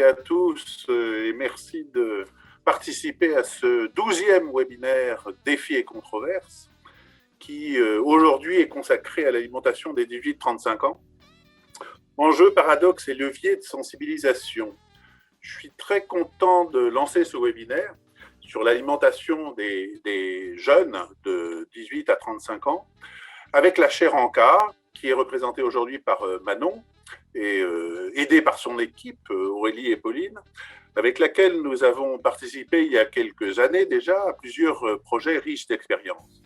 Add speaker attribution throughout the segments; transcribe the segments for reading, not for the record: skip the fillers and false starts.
Speaker 1: à tous et merci de participer à ce 12e webinaire Défis et controverses qui aujourd'hui est consacré à l'alimentation des 18-35 ans. Enjeux, paradoxes et leviers de sensibilisation. Je suis très content de lancer ce webinaire sur l'alimentation des jeunes de 18 à 35 ans avec la chaire ANCA qui est représentée aujourd'hui par Manon et aidée par son équipe, Aurélie et Pauline, avec laquelle nous avons participé il y a quelques années déjà à plusieurs projets riches d'expériences.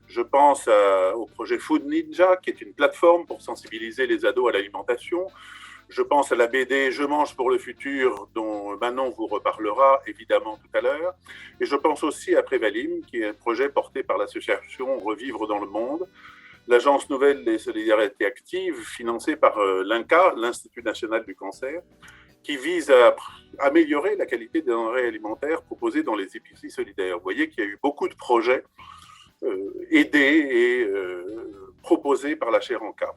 Speaker 1: Je pense au projet Food Ninja, qui est une plateforme pour sensibiliser les ados à l'alimentation. Je pense à la BD Je mange pour le futur, dont Manon vous reparlera évidemment tout à l'heure. Et je pense aussi à Prévalim, qui est un projet porté par l'association Revivre dans le monde, l'Agence nouvelle des solidarités actives, financée par l'INCA, l'Institut national du cancer, qui vise à améliorer la qualité des denrées alimentaires proposées dans les épiceries solidaires. Vous voyez qu'il y a eu beaucoup de projets aidés et proposés par la chaire ANCA.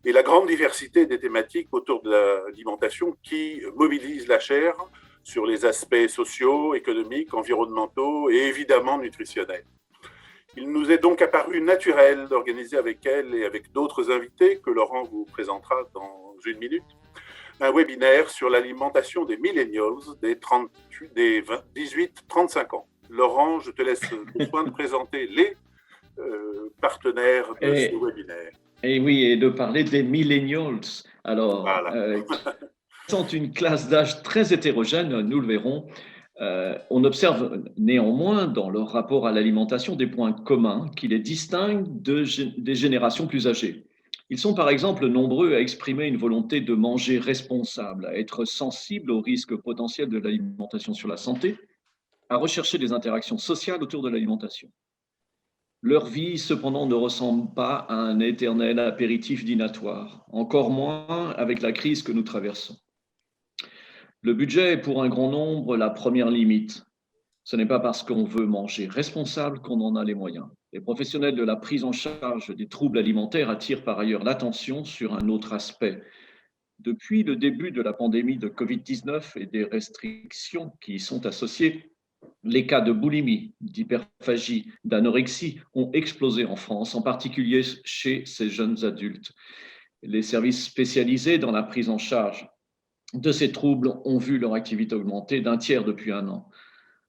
Speaker 1: Et la grande diversité des thématiques autour de l'alimentation qui mobilise la chaire sur les aspects sociaux, économiques, environnementaux et évidemment nutritionnels. Il nous est donc apparu naturel d'organiser avec elle et avec d'autres invités que Laurent vous présentera dans une minute, un webinaire sur l'alimentation des millennials des 18-35 ans. Laurent, je te laisse le soin de présenter les partenaires de ce webinaire.
Speaker 2: Et oui, et de parler des millennials. Alors,
Speaker 1: voilà.
Speaker 2: Sont une classe d'âge très hétérogène, nous le verrons. On observe néanmoins dans leur rapport à l'alimentation des points communs qui les distinguent des générations plus âgées. Ils sont par exemple nombreux à exprimer une volonté de manger responsable, à être sensibles aux risques potentiels de l'alimentation sur la santé, à rechercher des interactions sociales autour de l'alimentation. Leur vie, cependant, ne ressemble pas à un éternel apéritif dînatoire, encore moins avec la crise que nous traversons. Le budget est pour un grand nombre la première limite. Ce n'est pas parce qu'on veut manger responsable qu'on en a les moyens. Les professionnels de la prise en charge des troubles alimentaires attirent par ailleurs l'attention sur un autre aspect. Depuis le début de la pandémie de Covid-19 et des restrictions qui y sont associées, les cas de boulimie, d'hyperphagie, d'anorexie ont explosé en France, en particulier chez ces jeunes adultes. Les services spécialisés dans la prise en charge de ces troubles ont vu leur activité augmenter d'un tiers depuis un an.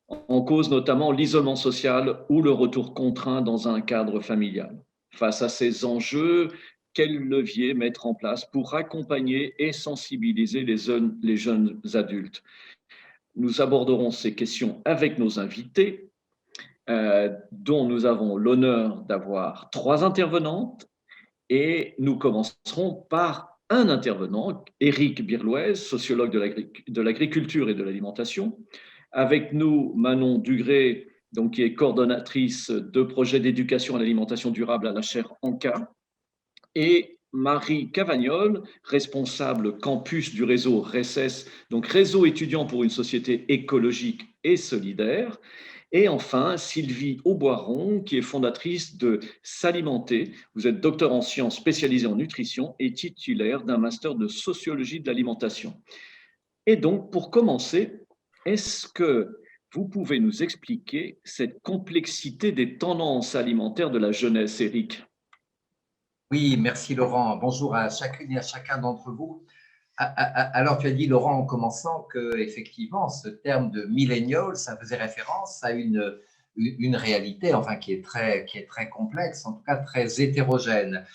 Speaker 2: En cause notamment l'isolement social ou le retour contraint dans un cadre familial. Face à ces enjeux, quels leviers mettre en place pour accompagner et sensibiliser les jeunes adultes? Nous aborderons ces questions avec nos invités, dont nous avons l'honneur d'avoir 3 intervenantes. Et nous commencerons par un intervenant, Éric Birlouez, sociologue de l'agriculture et de l'alimentation. Avec nous, Manon Dugré, donc, qui est coordonnatrice de projets d'éducation à l'alimentation durable à la chaire ANCA, et Marie Cavagnol, responsable campus du réseau RESES, donc Réseau étudiant pour une société écologique et solidaire. Et enfin, Sylvie Auboiron, qui est fondatrice de S'alimenter. Vous êtes docteur en sciences spécialisée en nutrition et titulaire d'un master de sociologie de l'alimentation. Et donc, pour commencer, est-ce que vous pouvez nous expliquer cette complexité des tendances alimentaires de la jeunesse, Éric?
Speaker 3: Oui, merci Laurent. Bonjour à chacune et à chacun d'entre vous. Alors, tu as dit, Laurent, en commençant, qu'effectivement, ce terme de millennial, ça faisait référence à une réalité, enfin, qui est très complexe, en tout cas très hétérogène.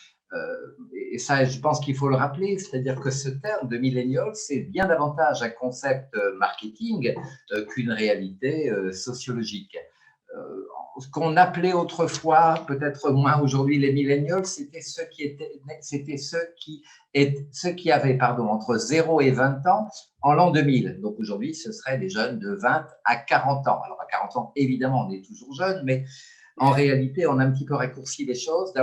Speaker 3: Et ça, je pense qu'il faut le rappeler, c'est-à-dire que ce terme de millennial, c'est bien davantage un concept marketing qu'une réalité sociologique. Ce qu'on appelait autrefois, peut-être moins aujourd'hui, les millennials, c'était ceux qui avaient entre 0 et 20 ans en l'an 2000. Donc aujourd'hui, ce seraient des jeunes de 20 à 40 ans. Alors à 40 ans, évidemment, on est toujours jeune, mais en réalité, on a un petit peu raccourci les choses.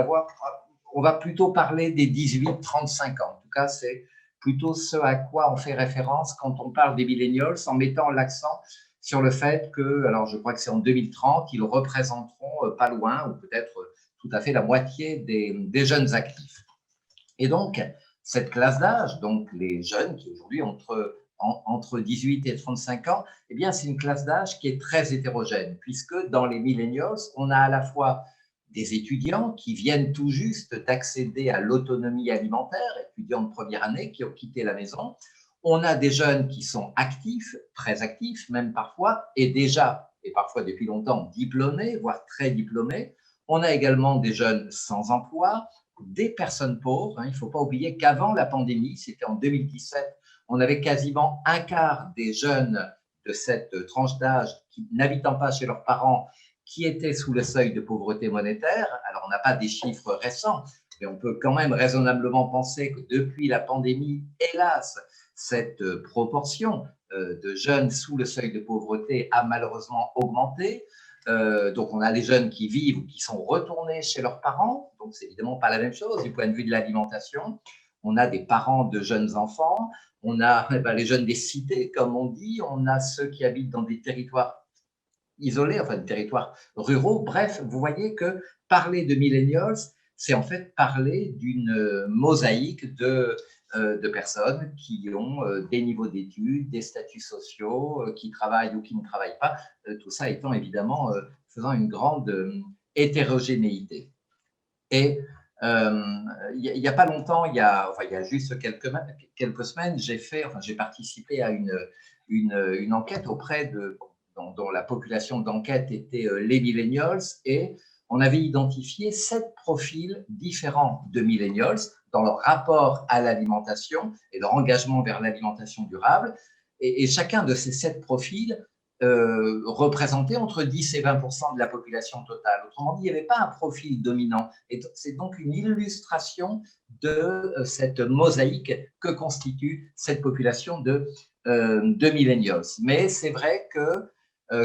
Speaker 3: On va plutôt parler des 18-35 ans. En tout cas, c'est plutôt ce à quoi on fait référence quand on parle des millennials, en mettant l'accent sur le fait que, alors je crois que c'est en 2030, ils représenteront pas loin, ou peut-être tout à fait la moitié des jeunes actifs. Et donc, cette classe d'âge, donc les jeunes qui aujourd'hui ont entre 18 et 35 ans, eh bien, c'est une classe d'âge qui est très hétérogène, puisque dans les millennials, on a à la fois des étudiants qui viennent tout juste d'accéder à l'autonomie alimentaire, étudiants de première année qui ont quitté la maison. On a des jeunes qui sont actifs, très actifs même parfois, et déjà, et parfois depuis longtemps, diplômés, voire très diplômés. On a également des jeunes sans emploi, des personnes pauvres. Il ne faut pas oublier qu'avant la pandémie, c'était en 2017, on avait quasiment un quart des jeunes de cette tranche d'âge qui n'habitant pas chez leurs parents, qui étaient sous le seuil de pauvreté monétaire. Alors, on n'a pas des chiffres récents, mais on peut quand même raisonnablement penser que depuis la pandémie, hélas, cette proportion de jeunes sous le seuil de pauvreté a malheureusement augmenté. Donc, on a des jeunes qui vivent ou qui sont retournés chez leurs parents. Donc, c'est évidemment pas la même chose du point de vue de l'alimentation. On a des parents de jeunes enfants. On a les jeunes des cités, comme on dit. On a ceux qui habitent dans des territoires isolés, enfin des territoires ruraux. Bref, vous voyez que parler de millennials, c'est en fait parler d'une mosaïque de personnes qui ont des niveaux d'études, des statuts sociaux, qui travaillent ou qui ne travaillent pas, tout ça étant évidemment faisant une grande hétérogénéité. Et il n'y a pas longtemps, il y a juste quelques semaines, j'ai participé à une enquête auprès dont la population d'enquête était les millennials, et on avait identifié 7 profils différents de millennials dans leur rapport à l'alimentation et leur engagement vers l'alimentation durable. Et chacun de ces 7 profils représentait entre 10 et 20% de la population totale. Autrement dit, il n'y avait pas un profil dominant. Et c'est donc une illustration de cette mosaïque que constitue cette population de millennials. Mais c'est vrai que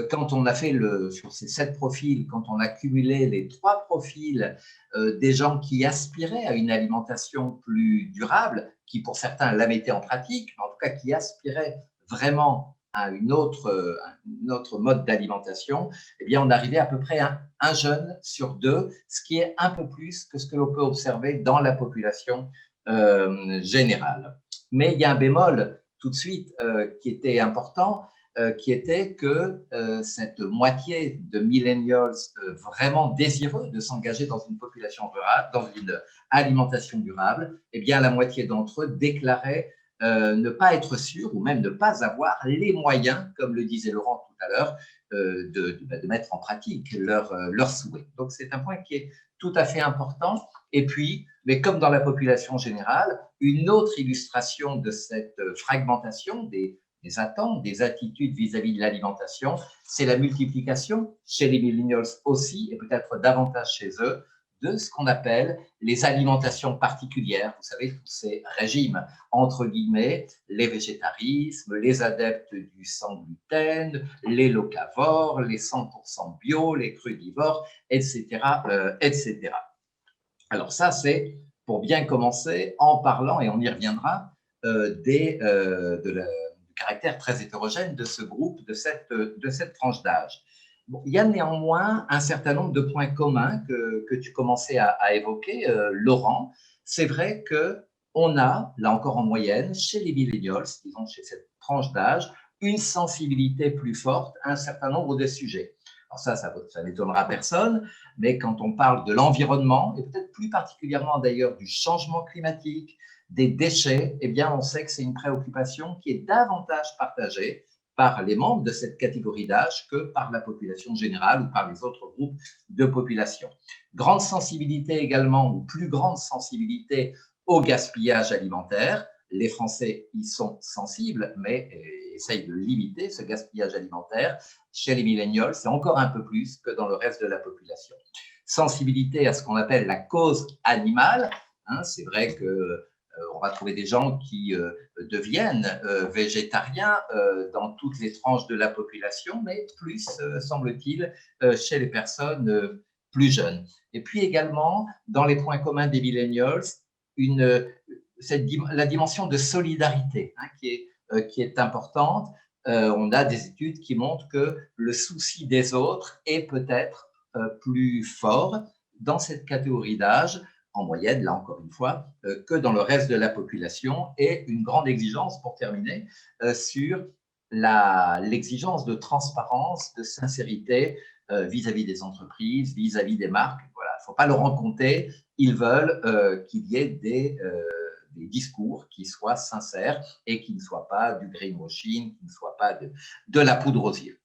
Speaker 3: quand on a fait sur ces 7 profils, quand on a cumulé les 3 profils des gens qui aspiraient à une alimentation plus durable, qui pour certains la mettaient en pratique, mais en tout cas qui aspiraient vraiment à un autre mode d'alimentation, eh bien on arrivait à peu près à un jeune sur 2, ce qui est un peu plus que ce que l'on peut observer dans la population générale. Mais il y a un bémol tout de suite qui était important, qui était que cette moitié de millennials vraiment désireux de s'engager dans une population rurale, dans une alimentation durable, eh bien la moitié d'entre eux déclaraient ne pas être sûr ou même ne pas avoir les moyens, comme le disait Laurent tout à l'heure, de mettre en pratique leurs souhaits. Donc c'est un point qui est tout à fait important. Et puis, mais comme dans la population générale, une autre illustration de cette fragmentation des attentes, des attitudes vis-à-vis de l'alimentation, c'est la multiplication chez les millennials aussi, et peut-être davantage chez eux, de ce qu'on appelle les alimentations particulières. Vous savez, tous ces régimes, entre guillemets, les végétarismes, les adeptes du sans gluten, les locavores, les 100% bio, les crudivores, etc., etc. Alors ça, c'est pour bien commencer en parlant, et on y reviendra, du caractère très hétérogène de ce groupe, de cette tranche d'âge. Bon, il y a néanmoins un certain nombre de points communs que tu commençais à évoquer, Laurent. C'est vrai qu'on a, là encore en moyenne, chez les millennials, disons chez cette tranche d'âge, une sensibilité plus forte à un certain nombre de sujets. Alors ça n'étonnera personne, mais quand on parle de l'environnement, et peut-être plus particulièrement d'ailleurs du changement climatique, des déchets, eh bien on sait que c'est une préoccupation qui est davantage partagée par les membres de cette catégorie d'âge que par la population générale ou par les autres groupes de population. Grande sensibilité également, ou plus grande sensibilité au gaspillage alimentaire. Les Français y sont sensibles, mais essayent de limiter ce gaspillage alimentaire. Chez les millennials, c'est encore un peu plus que dans le reste de la population. Sensibilité à ce qu'on appelle la cause animale. C'est vrai que on va trouver des gens qui deviennent végétariens dans toutes les tranches de la population, mais plus, semble-t-il, chez les personnes plus jeunes. Et puis également, dans les points communs des millennials, la dimension de solidarité qui est importante. On a des études qui montrent que le souci des autres est peut-être plus fort dans cette catégorie d'âge en moyenne, là encore une fois, que dans le reste de la population, et une grande exigence, pour terminer, sur l'exigence de transparence, de sincérité vis-à-vis des entreprises, vis-à-vis des marques. Voilà, il ne faut pas leur en compter, ils veulent qu'il y ait des discours qui soient sincères et qui ne soient pas du greenwashing, qui ne soient pas de la poudre aux yeux.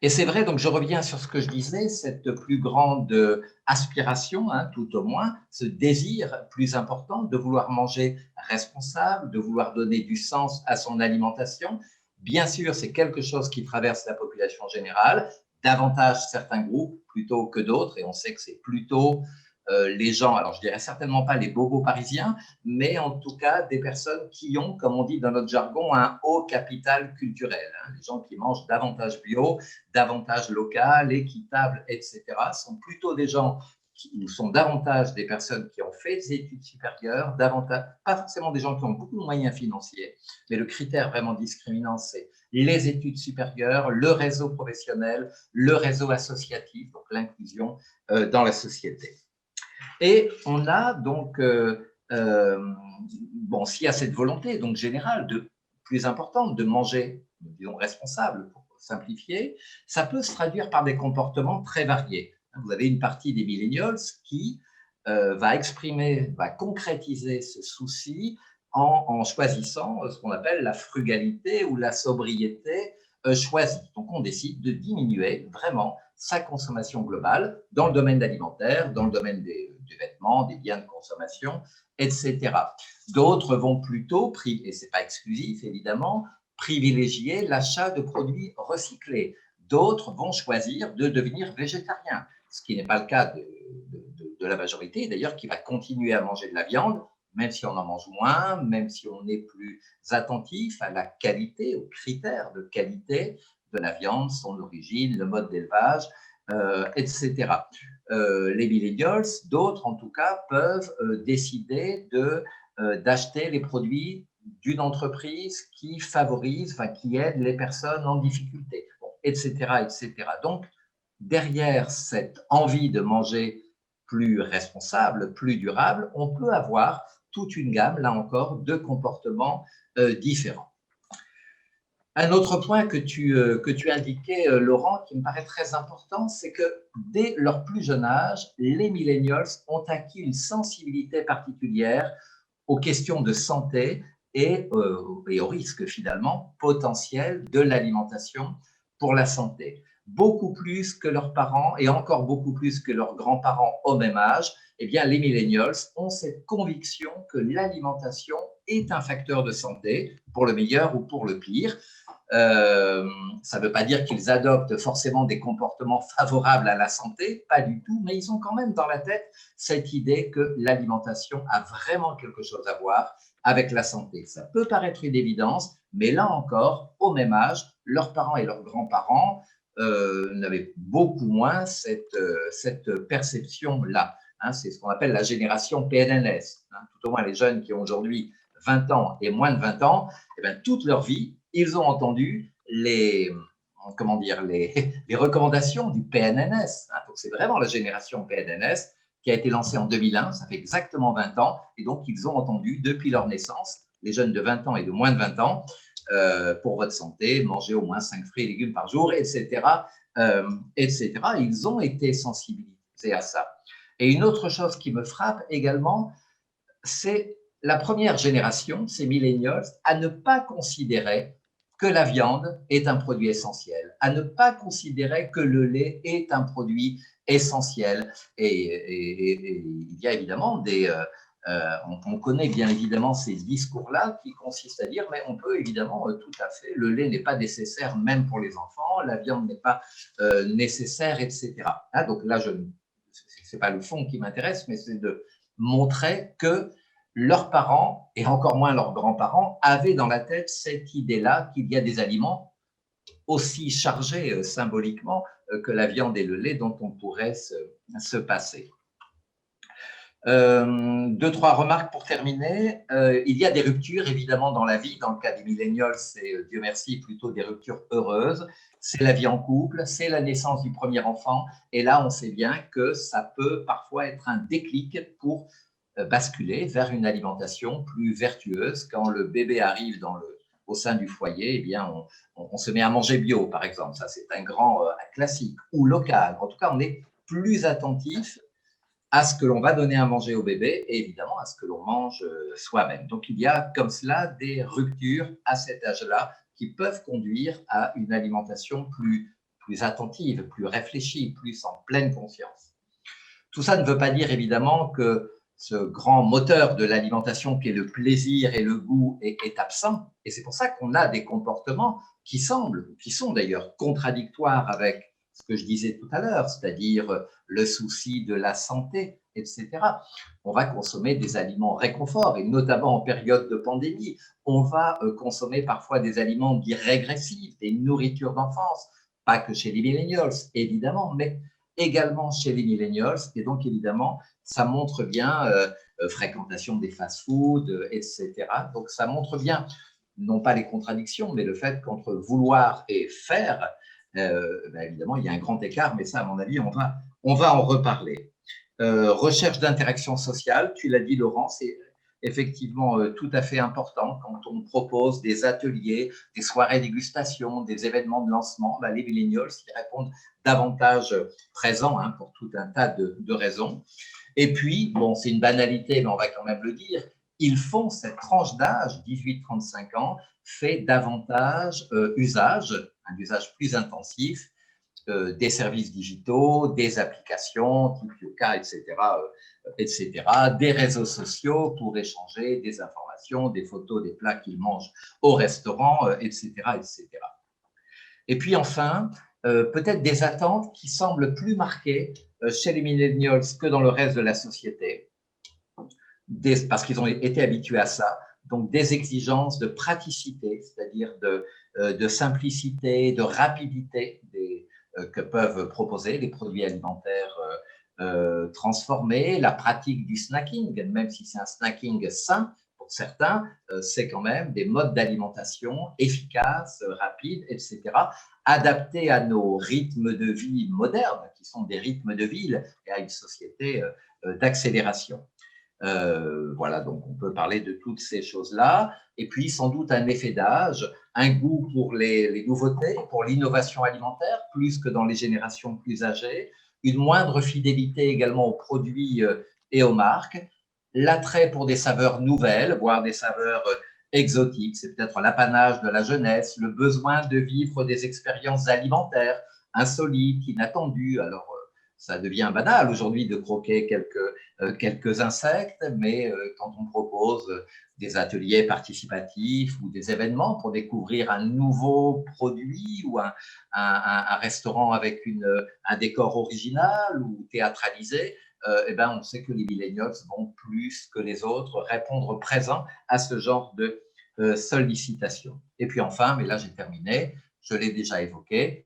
Speaker 3: Et c'est vrai, donc je reviens sur ce que je disais, cette plus grande aspiration, tout au moins, ce désir plus important de vouloir manger responsable, de vouloir donner du sens à son alimentation. Bien sûr, c'est quelque chose qui traverse la population générale, davantage certains groupes plutôt que d'autres, et on sait que c'est plutôt les gens, alors je dirais certainement pas les bobos parisiens, mais en tout cas des personnes qui ont, comme on dit dans notre jargon, un haut capital culturel. Les gens qui mangent davantage bio, davantage local, équitable, etc., sont plutôt des gens qui sont davantage des personnes qui ont fait des études supérieures, davantage, pas forcément des gens qui ont beaucoup de moyens financiers, mais le critère vraiment discriminant, c'est les études supérieures, le réseau professionnel, le réseau associatif, donc l'inclusion dans la société. Et on a donc, s'il y a cette volonté donc générale, plus importante, de manger, disons, responsable, pour simplifier, ça peut se traduire par des comportements très variés. Vous avez une partie des millennials qui va concrétiser ce souci en choisissant ce qu'on appelle la frugalité ou la sobriété choisie. Donc, on décide de diminuer vraiment sa consommation globale dans le domaine alimentaire, dans le domaine des vêtements, des biens de consommation, etc. D'autres vont plutôt, et ce n'est pas exclusif évidemment, privilégier l'achat de produits recyclés. D'autres vont choisir de devenir végétariens, ce qui n'est pas le cas de la majorité, d'ailleurs, qui va continuer à manger de la viande, même si on en mange moins, même si on est plus attentif à la qualité, aux critères de qualité de la viande, son origine, le mode d'élevage, etc. Les millennials, d'autres en tout cas, peuvent décider d'acheter les produits d'une entreprise qui favorise, qui aide les personnes en difficulté, etc., etc. Donc, derrière cette envie de manger plus responsable, plus durable, on peut avoir toute une gamme, là encore, de comportements différents. Un autre point que tu indiquais, Laurent, qui me paraît très important, c'est que dès leur plus jeune âge, les millennials ont acquis une sensibilité particulière aux questions de santé et aux risques finalement potentiels de l'alimentation pour la santé. Beaucoup plus que leurs parents et encore beaucoup plus que leurs grands-parents au même âge, eh bien, les millennials ont cette conviction que l'alimentation est un facteur de santé, pour le meilleur ou pour le pire. Ça ne veut pas dire qu'ils adoptent forcément des comportements favorables à la santé, pas du tout, mais ils ont quand même dans la tête cette idée que l'alimentation a vraiment quelque chose à voir avec la santé. Ça peut paraître une évidence, mais là encore, au même âge, leurs parents et leurs grands-parents n'avaient beaucoup moins cette perception-là. C'est ce qu'on appelle la génération PNNS. Tout au moins les jeunes qui ont aujourd'hui 20 ans et moins de 20 ans, toute leur vie, ils ont entendu les recommandations du PNNS. Donc, c'est vraiment la génération PNNS qui a été lancée en 2001, ça fait exactement 20 ans, et donc ils ont entendu depuis leur naissance, les jeunes de 20 ans et de moins de 20 ans, pour votre santé, manger au moins 5 fruits et légumes par jour, etc. etc. Ils ont été sensibilisés à ça. Et une autre chose qui me frappe également, c'est la première génération, ces millennials, à ne pas considérer que la viande est un produit essentiel, à ne pas considérer que le lait est un produit essentiel. Et il y a évidemment on connaît bien évidemment ces discours-là qui consistent à dire, mais on peut évidemment tout à fait, le lait n'est pas nécessaire même pour les enfants, la viande n'est pas nécessaire, etc. Donc là, ce n'est pas le fond qui m'intéresse, mais c'est de montrer que leurs parents, et encore moins leurs grands-parents, avaient dans la tête cette idée-là qu'il y a des aliments aussi chargés symboliquement que la viande et le lait dont on pourrait se passer. 2-3 remarques pour terminer. Il y a des ruptures, évidemment, dans la vie. Dans le cas des millennials, c'est, Dieu merci, plutôt des ruptures heureuses. c'est la vie en couple, c'est la naissance du premier enfant. Et là, on sait bien que ça peut parfois être un déclic pour basculer vers une alimentation plus vertueuse. Quand le bébé arrive au sein du foyer, eh bien, on se met à manger bio, par exemple. Ça, c'est un grand classique, ou local. En tout cas, on est plus attentif à ce que l'on va donner à manger au bébé et évidemment à ce que l'on mange soi-même. Donc, il y a comme cela des ruptures à cet âge-là qui peuvent conduire à une alimentation plus attentive, plus réfléchie, plus en pleine conscience. Tout ça ne veut pas dire évidemment que ce grand moteur de l'alimentation qui est le plaisir et le goût est absent. Et c'est pour ça qu'on a des comportements qui sont d'ailleurs contradictoires avec ce que je disais tout à l'heure, c'est-à-dire le souci de la santé, etc. On va consommer des aliments réconfort, et notamment en période de pandémie. On va consommer parfois des aliments dits régressifs, des nourritures d'enfance, pas que chez les millennials, évidemment, mais également chez les millennials. Et donc, évidemment, ça montre bien fréquentation des fast-foods, etc. Donc, ça montre bien, non pas les contradictions, mais le fait qu'entre vouloir et faire, évidemment, il y a un grand écart, mais ça, à mon avis, on va en reparler. Recherche d'interaction sociale, tu l'as dit, Laurent, c'est effectivement tout à fait important quand on propose des ateliers, des soirées dégustation, des événements de lancement. Les millennials qui répondent davantage présents pour tout un tas de raisons. Et puis, bon, c'est une banalité, mais on va quand même le dire, ils font cette tranche d'âge, 18-35 ans, fait davantage un usage plus intensif des services digitaux, des applications, type Yoka, etc., des réseaux sociaux pour échanger des informations, des photos des plats qu'ils mangent au restaurant, etc., etc. Et puis enfin, peut-être des attentes qui semblent plus marquées chez les millennials que dans le reste de la société, parce qu'ils ont été habitués à ça. Donc, des exigences de praticité, c'est-à-dire de simplicité, de rapidité que peuvent proposer les produits alimentaires transformés, la pratique du snacking, même si c'est un snacking sain pour certains, c'est quand même des modes d'alimentation efficaces, rapides, etc., adaptés à nos rythmes de vie modernes, qui sont des rythmes de ville et à une société d'accélération. Voilà, donc on peut parler de toutes ces choses-là. Et puis, sans doute, un effet d'âge, un goût pour les nouveautés, pour l'innovation alimentaire, plus que dans les générations plus âgées, une moindre fidélité également aux produits et aux marques, l'attrait pour des saveurs nouvelles, voire des saveurs exotiques, c'est peut-être l'apanage de la jeunesse, le besoin de vivre des expériences alimentaires insolites, inattendues. Alors, ça devient banal aujourd'hui de croquer quelques insectes, mais quand on propose des ateliers participatifs ou des événements pour découvrir un nouveau produit ou un restaurant avec un décor original ou théâtralisé, on sait que les millennials vont plus que les autres répondre présent à ce genre de sollicitation. Et puis enfin, mais là j'ai terminé, je l'ai déjà évoqué,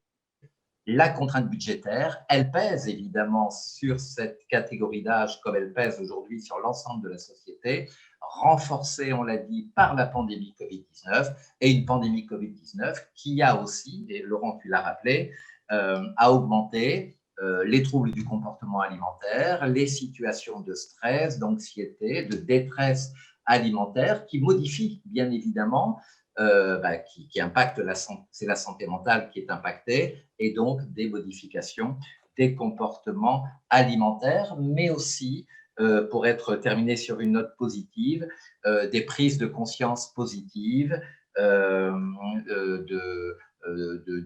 Speaker 3: la contrainte budgétaire, elle pèse évidemment sur cette catégorie d'âge comme elle pèse aujourd'hui sur l'ensemble de la société, renforcée, on l'a dit, par la pandémie Covid-19 et une pandémie Covid-19 qui a aussi, et Laurent, tu l'as rappelé, a augmenté les troubles du comportement alimentaire, les situations de stress, d'anxiété, de détresse alimentaire qui modifient bien évidemment qui impacte la santé, c'est la santé mentale qui est impactée, et donc des modifications des comportements alimentaires, mais aussi, pour être terminé sur une note positive, des prises de conscience positives,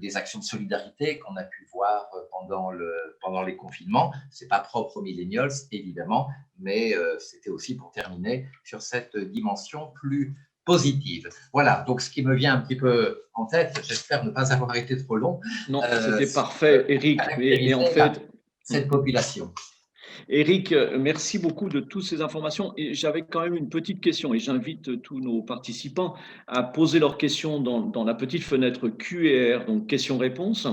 Speaker 3: des actions de solidarité qu'on a pu voir pendant les confinements. Ce n'est pas propre aux millennials, évidemment, mais c'était aussi pour terminer sur cette dimension plus positive. Voilà, donc ce qui me vient un petit peu en tête, j'espère ne pas avoir été trop long.
Speaker 2: Non, c'était parfait, Eric. Et en fait,
Speaker 3: cette population.
Speaker 2: Eric, merci beaucoup de toutes ces informations. Et j'avais quand même une petite question et j'invite tous nos participants à poser leurs questions dans la petite fenêtre Q&R, donc questions-réponses.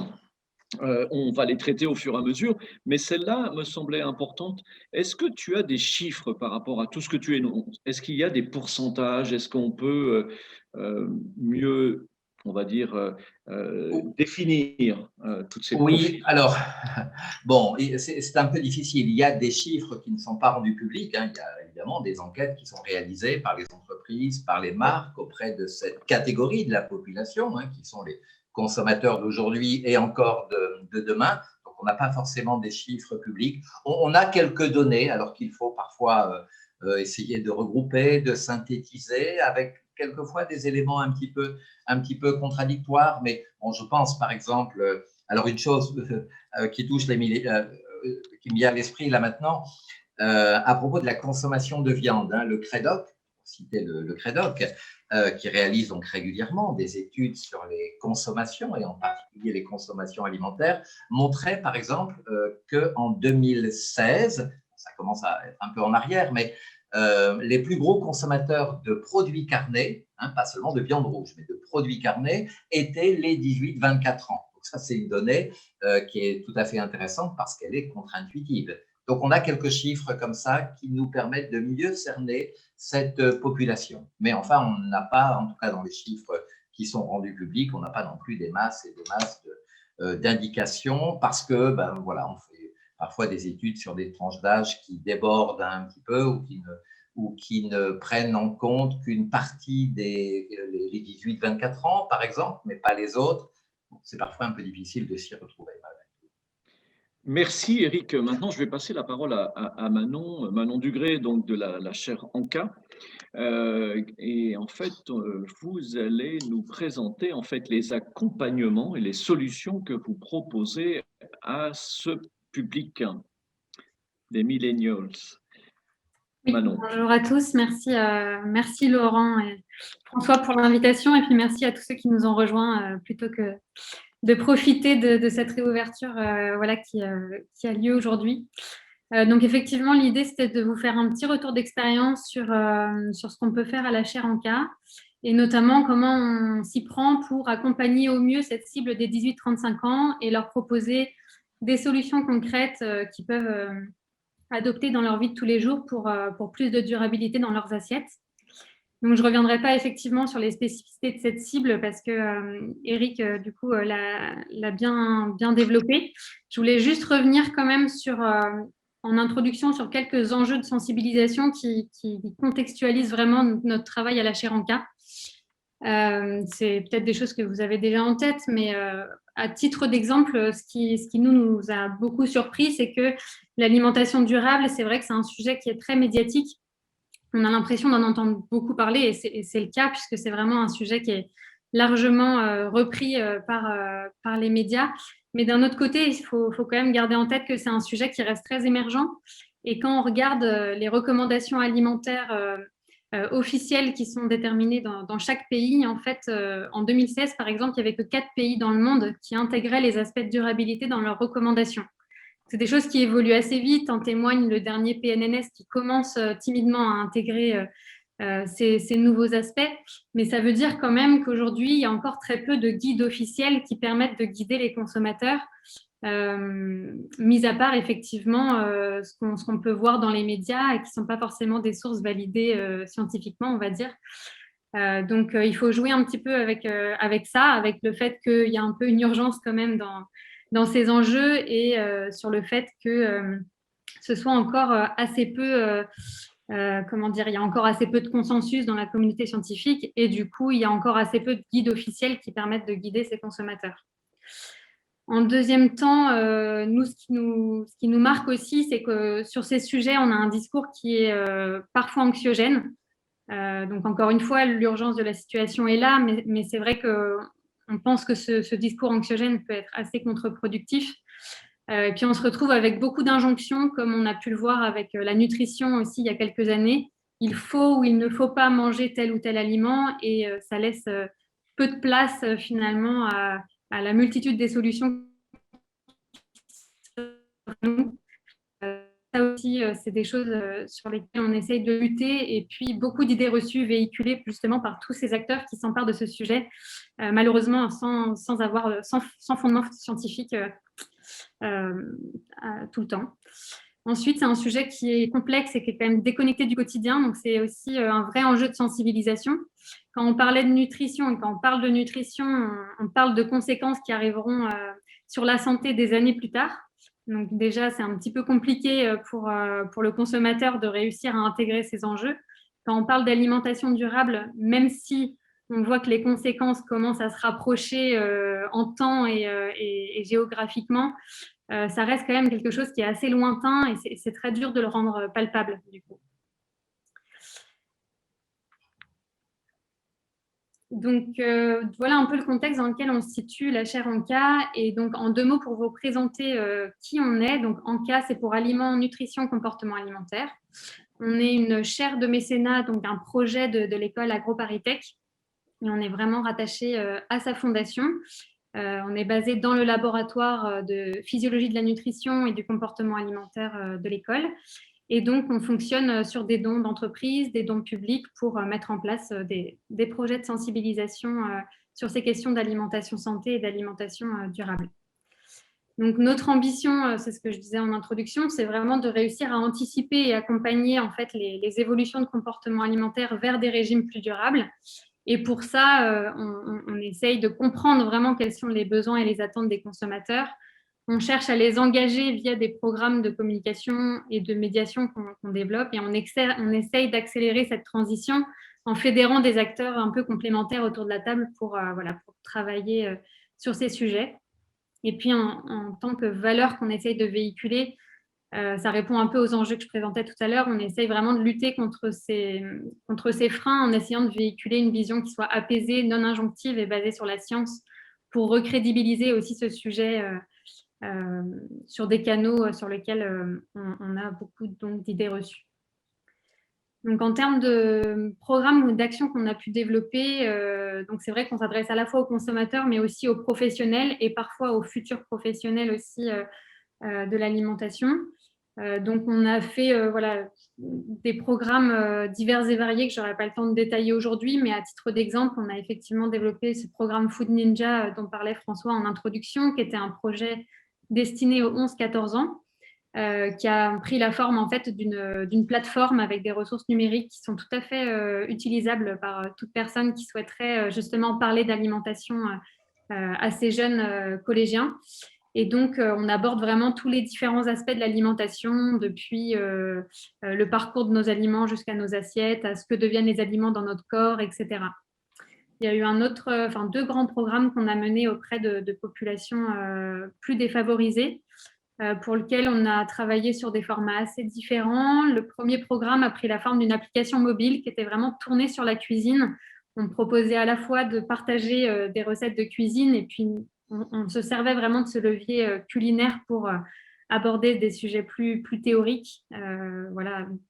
Speaker 2: On va les traiter au fur et à mesure, mais celle-là me semblait importante. Est-ce que tu as des chiffres par rapport à tout ce que tu énonces? Est-ce qu'il y a des pourcentages? Est-ce qu'on peut mieux on va dire, définir toutes ces
Speaker 3: Oui,
Speaker 2: profils?
Speaker 3: alors, bon, c'est un peu difficile. Il y a des chiffres qui ne sont pas rendus publics, hein. Il y a évidemment des enquêtes qui sont réalisées par les entreprises, par les marques auprès de cette catégorie de la population, hein, qui sont les consommateurs d'aujourd'hui et encore de demain. Donc, on n'a pas forcément des chiffres publics. On a quelques données, alors qu'il faut parfois essayer de regrouper, de synthétiser, avec quelquefois des éléments un petit peu contradictoires. Mais bon, je pense, par exemple, alors une chose qui touche qui me vient à l'esprit là maintenant, à propos de la consommation de viande, hein, le CREDOC, pour citer le CREDOC, qui réalise donc régulièrement des études sur les consommations et en particulier les consommations alimentaires, montrait par exemple qu'en 2016, ça commence à être un peu en arrière, mais les plus gros consommateurs de produits carnés, hein, pas seulement de viande rouge, mais de produits carnés, étaient les 18-24 ans. Donc ça, c'est une donnée qui est tout à fait intéressante parce qu'elle est contre-intuitive. Donc, on a quelques chiffres comme ça qui nous permettent de mieux cerner cette population. Mais enfin, on n'a pas, en tout cas dans les chiffres qui sont rendus publics, on n'a pas non plus des masses et des masses d'indications parce que, ben voilà, on fait parfois des études sur des tranches d'âge qui débordent un petit peu ou qui ne prennent en compte qu'une partie des les 18-24 ans, par exemple, mais pas les autres. C'est parfois un peu difficile de s'y retrouver.
Speaker 2: Merci Eric. Maintenant, je vais passer la parole à Manon, Manon Dugré, donc de la chaire ANCA. Et en fait, vous allez nous présenter en fait les accompagnements et les solutions que vous proposez à ce public des millennials.
Speaker 4: Oui,
Speaker 2: Manon.
Speaker 4: bonjour à tous, merci, merci Laurent et François pour l'invitation et puis merci à tous ceux qui nous ont rejoints plutôt que de profiter de cette réouverture voilà, qui a lieu aujourd'hui. Donc effectivement, l'idée c'était de vous faire un petit retour d'expérience sur ce qu'on peut faire à la chaire ANCA et notamment comment on s'y prend pour accompagner au mieux cette cible des 18-35 ans et leur proposer des solutions concrètes qui peuvent adopter dans leur vie de tous les jours pour plus de durabilité dans leurs assiettes. Donc, je ne reviendrai pas effectivement sur les spécificités de cette cible parce que Eric, du coup, l'a bien développé. Je voulais juste revenir quand même en introduction sur quelques enjeux de sensibilisation qui contextualisent vraiment notre travail à la chaire ANCA. C'est peut-être des choses que vous avez déjà en tête, mais à titre d'exemple, ce qui nous a beaucoup surpris, c'est que l'alimentation durable, c'est vrai que c'est un sujet qui est très médiatique. On a l'impression d'en entendre beaucoup parler et c'est le cas puisque c'est vraiment un sujet qui est largement repris par les médias. Mais d'un autre côté, il faut quand même garder en tête que c'est un sujet qui reste très émergent. Et quand on regarde les recommandations alimentaires officielles qui sont déterminées dans chaque pays, en fait, en 2016, par exemple, il n'y avait que 4 pays dans le monde qui intégraient les aspects de durabilité dans leurs recommandations. C'est des choses qui évoluent assez vite. En témoigne le dernier PNNS qui commence timidement à intégrer ces nouveaux aspects. Mais ça veut dire quand même qu'aujourd'hui, il y a encore très peu de guides officiels qui permettent de guider les consommateurs, mis à part effectivement ce qu'on peut voir dans les médias et qui ne sont pas forcément des sources validées scientifiquement, on va dire. Donc, il faut jouer un petit peu avec ça, avec le fait qu'il y a un peu une urgence quand même dans ces enjeux et sur le fait que ce soit encore assez peu, comment dire, il y a encore assez peu de consensus dans la communauté scientifique et du coup, il y a encore assez peu de guides officiels qui permettent de guider ces consommateurs. En deuxième temps, nous, ce qui nous marque aussi, c'est que sur ces sujets, on a un discours qui est parfois anxiogène. Donc, encore une fois, l'urgence de la situation est là, mais c'est vrai qu'on pense que ce discours anxiogène peut être assez contre-productif. Et puis, on se retrouve avec beaucoup d'injonctions, comme on a pu le voir avec la nutrition aussi il y a quelques années. Il faut ou il ne faut pas manger tel ou tel aliment et ça laisse peu de place finalement à la multitude des solutions. Ça aussi, c'est des choses sur lesquelles on essaye de lutter et puis beaucoup d'idées reçues véhiculées justement par tous ces acteurs qui s'emparent de ce sujet, malheureusement sans fondement scientifique tout le temps. Ensuite, c'est un sujet qui est complexe et qui est quand même déconnecté du quotidien. Donc, c'est aussi un vrai enjeu de sensibilisation. Quand on parlait de nutrition et quand on parle de nutrition, on parle de conséquences qui arriveront sur la santé des années plus tard. Donc, déjà, c'est un petit peu compliqué pour le consommateur de réussir à intégrer ces enjeux. Quand on parle d'alimentation durable, même si on voit que les conséquences commencent à se rapprocher en temps et géographiquement, ça reste quand même quelque chose qui est assez lointain et c'est très dur de le rendre palpable, du coup. Donc, voilà un peu le contexte dans lequel on se situe, la chaire Anka. Et donc, en 2 mots, pour vous présenter qui on est. Donc, Anka, c'est pour Aliments, Nutrition, Comportement Alimentaire. On est une chaire de mécénat, donc un projet de l'école AgroParisTech. Et on est vraiment rattaché à sa fondation. On est basé dans le laboratoire de physiologie de la nutrition et du comportement alimentaire de l'école. Et donc, on fonctionne sur des dons d'entreprises, des dons publics pour mettre en place des projets de sensibilisation sur ces questions d'alimentation santé et d'alimentation durable. Donc, notre ambition, c'est ce que je disais en introduction, c'est vraiment de réussir à anticiper et accompagner en fait les évolutions de comportement alimentaire vers des régimes plus durables. Et pour ça, on essaye de comprendre vraiment quels sont les besoins et les attentes des consommateurs. On cherche à les engager via des programmes de communication et de médiation qu'on développe et on essaye d'accélérer cette transition en fédérant des acteurs un peu complémentaires autour de la table pour travailler sur ces sujets. Et puis, en tant que valeur qu'on essaye de véhiculer, ça répond un peu aux enjeux que je présentais tout à l'heure. On essaye vraiment de lutter contre ces freins en essayant de véhiculer une vision qui soit apaisée, non injonctive et basée sur la science pour recrédibiliser aussi ce sujet sur des canaux sur lesquels on a beaucoup d'idées reçues. Donc, en termes de programmes ou d'actions qu'on a pu développer, donc c'est vrai qu'on s'adresse à la fois aux consommateurs, mais aussi aux professionnels et parfois aux futurs professionnels aussi de l'alimentation. Donc, on a fait des programmes divers et variés que je n'aurai pas le temps de détailler aujourd'hui, mais à titre d'exemple, on a effectivement développé ce programme Food Ninja dont parlait François en introduction, qui était un projet destiné aux 11-14 ans, qui a pris la forme en fait d'une plateforme avec des ressources numériques qui sont tout à fait utilisables par toute personne qui souhaiterait justement parler d'alimentation à ces jeunes collégiens. Et donc, on aborde vraiment tous les différents aspects de l'alimentation, depuis le parcours de nos aliments jusqu'à nos assiettes, à ce que deviennent les aliments dans notre corps, etc. Il y a eu deux grands programmes qu'on a menés auprès de populations plus défavorisées, pour lequel on a travaillé sur des formats assez différents. Le premier programme a pris la forme d'une application mobile qui était vraiment tournée sur la cuisine. On proposait à la fois de partager des recettes de cuisine et puis on se servait vraiment de ce levier culinaire pour aborder des sujets plus théoriques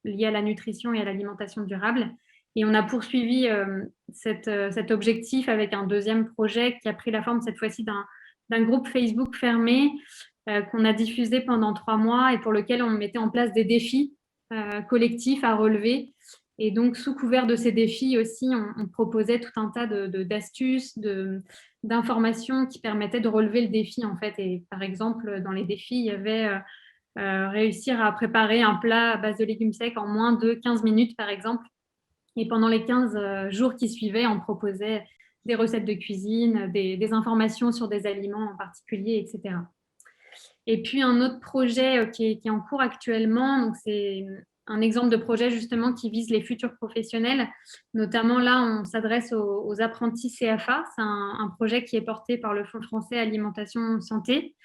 Speaker 4: liés à la nutrition et à l'alimentation durable. Et on a poursuivi cet objectif avec un deuxième projet qui a pris la forme cette fois-ci d'un groupe Facebook fermé qu'on a diffusé pendant 3 mois et pour lequel on mettait en place des défis collectifs à relever. Et donc, sous couvert de ces défis aussi, on proposait tout un tas d'astuces, d'informations qui permettaient de relever le défi, en fait. Et par exemple, dans les défis, il y avait réussir à préparer un plat à base de légumes secs en moins de 15 minutes, par exemple. Et pendant les 15 jours qui suivaient, on proposait des recettes de cuisine, des informations sur des aliments en particulier, etc. Et puis, un autre projet qui est en cours actuellement, donc c'est un exemple de projet justement qui vise les futurs professionnels. Notamment là, on s'adresse aux apprentis CFA. C'est un projet qui est porté par le Fonds français Alimentation Santé,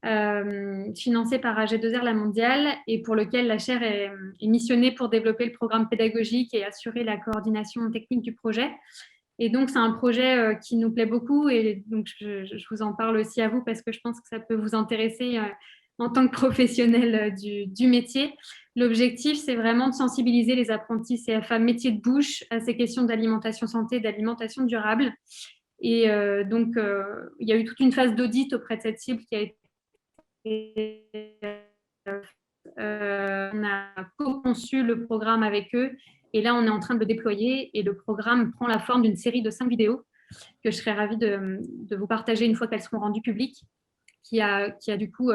Speaker 4: financé par AG2R La Mondiale et pour lequel la chaire est missionnée pour développer le programme pédagogique et assurer la coordination technique du projet. Et donc, c'est un projet qui nous plaît beaucoup et donc je vous en parle aussi à vous parce que je pense que ça peut vous intéresser en tant que professionnel du métier. L'objectif, c'est vraiment de sensibiliser les apprentis CFA métiers de bouche à ces questions d'alimentation santé, d'alimentation durable. Et donc, il y a eu toute une phase d'audit auprès de cette cible qui a été... on a co-conçu le programme avec eux. Et là, on est en train de le déployer et le programme prend la forme d'une série de 5 vidéos que je serais ravie de vous partager une fois qu'elles seront rendues publiques du coup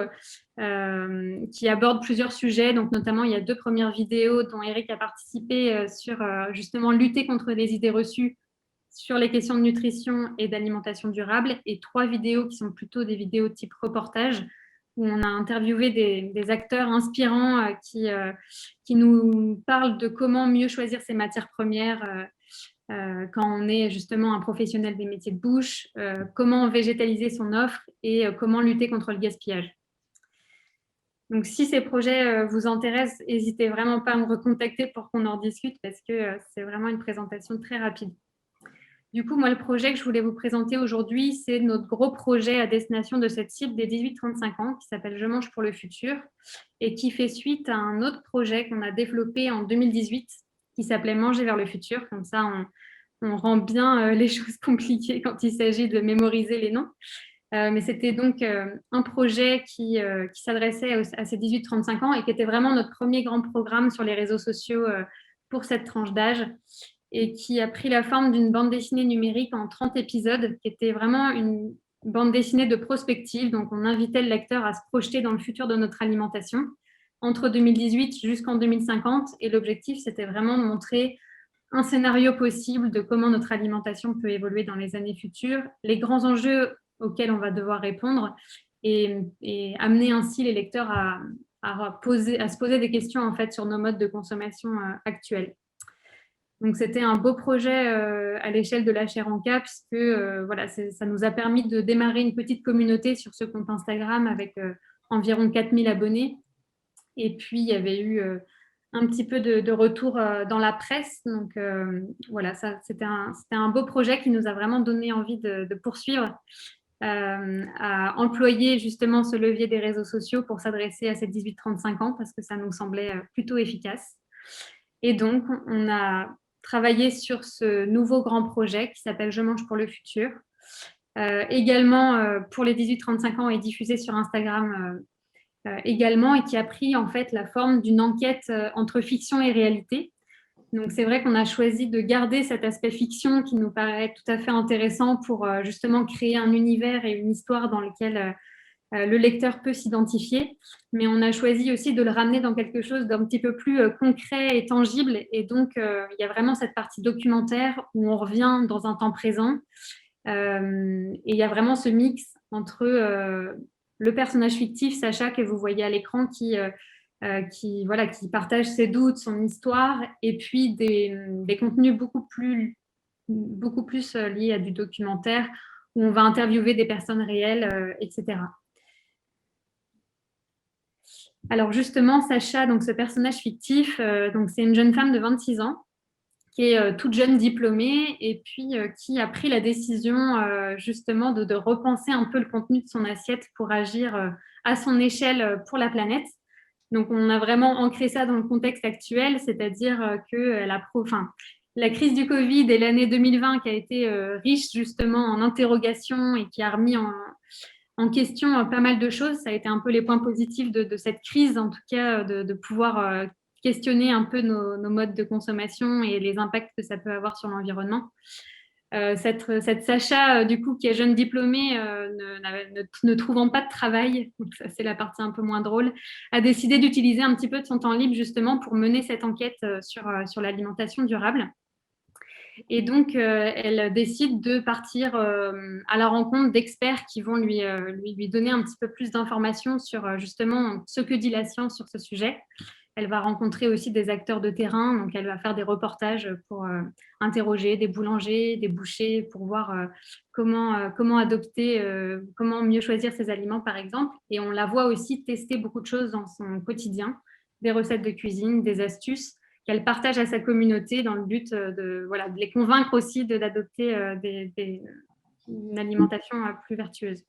Speaker 4: qui aborde plusieurs sujets. Donc notamment, il y a 2 premières vidéos dont Eric a participé sur justement lutter contre les idées reçues sur les questions de nutrition et d'alimentation durable, et 3 vidéos qui sont plutôt des vidéos type reportage, où on a interviewé des acteurs inspirants qui nous parlent de comment mieux choisir ses matières premières quand on est justement un professionnel des métiers de bouche, comment végétaliser son offre et comment lutter contre le gaspillage. Donc, si ces projets vous intéressent, n'hésitez vraiment pas à me recontacter pour qu'on en discute, parce que c'est vraiment une présentation très rapide. Du coup, moi, le projet que je voulais vous présenter aujourd'hui, c'est notre gros projet à destination de cette cible des 18-35 ans qui s'appelle « Je mange pour le futur » et qui fait suite à un autre projet qu'on a développé en 2018 qui s'appelait « Manger vers le futur ». Comme ça, on rend bien les choses compliquées quand il s'agit de mémoriser les noms. Mais c'était donc un projet qui s'adressait à ces 18-35 ans et qui était vraiment notre premier grand programme sur les réseaux sociaux pour cette tranche d'âge, et qui a pris la forme d'une bande dessinée numérique en 30 épisodes, qui était vraiment une bande dessinée de prospective. Donc, on invitait le lecteur à se projeter dans le futur de notre alimentation entre 2018 jusqu'en 2050. Et l'objectif, c'était vraiment de montrer un scénario possible de comment notre alimentation peut évoluer dans les années futures, les grands enjeux auxquels on va devoir répondre, et amener ainsi les lecteurs à se poser des questions en fait sur nos modes de consommation actuels. Donc, c'était un beau projet à l'échelle de la Chaire en Cas, puisque voilà, ça nous a permis de démarrer une petite communauté sur ce compte Instagram avec environ 4000 abonnés. Et puis, il y avait eu un petit peu de retour dans la presse. Donc, voilà, c'était un beau projet qui nous a vraiment donné envie de poursuivre, à employer justement ce levier des réseaux sociaux pour s'adresser à ces 18-35 ans, parce que ça nous semblait plutôt efficace. Et donc, on a travaillé sur ce nouveau grand projet qui s'appelle « Je mange pour le futur ». Également, pour les 18-35 ans, est diffusé sur Instagram également, et qui a pris en fait la forme d'une enquête entre fiction et réalité. Donc, c'est vrai qu'on a choisi de garder cet aspect fiction qui nous paraît tout à fait intéressant pour justement créer un univers et une histoire dans lequel le lecteur peut s'identifier, mais on a choisi aussi de le ramener dans quelque chose d'un petit peu plus concret et tangible. Et donc, il y a vraiment cette partie documentaire où on revient dans un temps présent. Et il y a vraiment ce mix entre le personnage fictif, Sacha, que vous voyez à l'écran, qui partage ses doutes, son histoire, et puis des contenus beaucoup plus liés à du documentaire, où on va interviewer des personnes réelles, etc. Alors justement, Sacha, donc ce personnage fictif, c'est une jeune femme de 26 ans qui est toute jeune diplômée, et puis qui a pris la décision justement de repenser un peu le contenu de son assiette pour agir à son échelle pour la planète. Donc on a vraiment ancré ça dans le contexte actuel, c'est-à-dire que la crise du Covid et l'année 2020 qui a été riche justement en interrogations et qui a remis en question pas mal de choses. Ça a été un peu les points positifs de cette crise, en tout cas, de pouvoir questionner un peu nos modes de consommation et les impacts que ça peut avoir sur l'environnement. Cette Sacha, du coup, qui est jeune diplômée, ne trouvant pas de travail, donc ça c'est la partie un peu moins drôle, a décidé d'utiliser un petit peu de son temps libre justement pour mener cette enquête sur l'alimentation durable. Et donc, elle décide de partir à la rencontre d'experts qui vont lui donner un petit peu plus d'informations sur justement ce que dit la science sur ce sujet. Elle va rencontrer aussi des acteurs de terrain, donc elle va faire des reportages pour interroger des boulangers, des bouchers, pour voir comment adopter, comment mieux choisir ses aliments, par exemple. Et on la voit aussi tester beaucoup de choses dans son quotidien, des recettes de cuisine, des astuces qu'elle partage à sa communauté dans le but de les convaincre aussi d'adopter une alimentation plus vertueuse.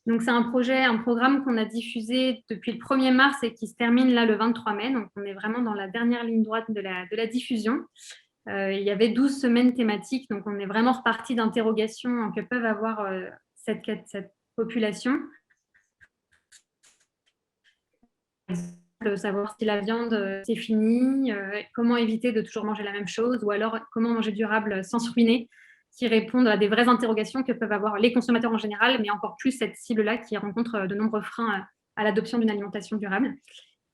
Speaker 4: Donc, c'est un programme qu'on a diffusé depuis le 1er mars et qui se termine là le 23 mai. Donc, on est vraiment dans la dernière ligne droite de la diffusion. Il y avait 12 semaines thématiques, donc on est vraiment reparti d'interrogations que peuvent avoir cette population. Savoir si la viande c'est fini, comment éviter de toujours manger la même chose, ou alors comment manger durable sans se ruiner. qui répondent à des vraies interrogations que peuvent avoir les consommateurs en général, mais encore plus cette cible-là qui rencontre de nombreux freins à l'adoption d'une alimentation durable.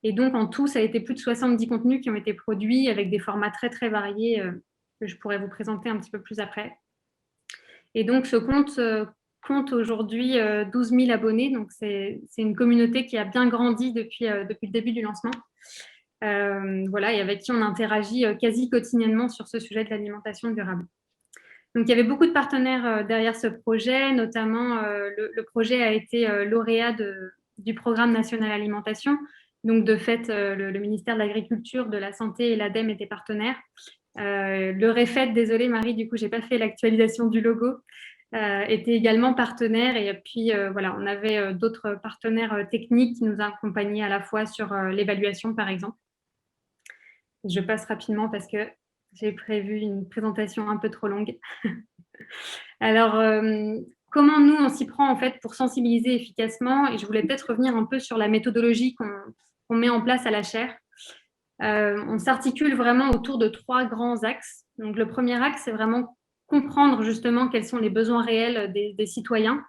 Speaker 4: Et donc, en tout, ça a été plus de 70 contenus qui ont été produits avec des formats très, très variés que je pourrais vous présenter un petit peu plus après. Et donc, ce compte aujourd'hui 12 000 abonnés. Donc, c'est une communauté qui a bien grandi depuis le début du lancement. Voilà, et avec qui on interagit quasi quotidiennement sur ce sujet de l'alimentation durable. Donc, il y avait beaucoup de partenaires derrière ce projet, notamment le projet a été lauréat du programme national alimentation. Donc, de fait, le ministère de l'Agriculture, de la Santé et l'ADEME étaient partenaires. Le REFET, désolée Marie, du coup, je n'ai pas fait l'actualisation du logo, était également partenaire. Et puis, voilà, on avait d'autres partenaires techniques qui nous accompagnaient à la fois sur l'évaluation, par exemple. Je passe rapidement parce que j'ai prévu une présentation un peu trop longue. Alors, comment nous, on s'y prend en fait pour sensibiliser efficacement? Et je voulais peut-être revenir un peu sur la méthodologie qu'on met en place à la chaire. On s'articule vraiment autour de 3 grands axes. Donc, le premier axe, c'est vraiment comprendre justement quels sont les besoins réels des citoyens.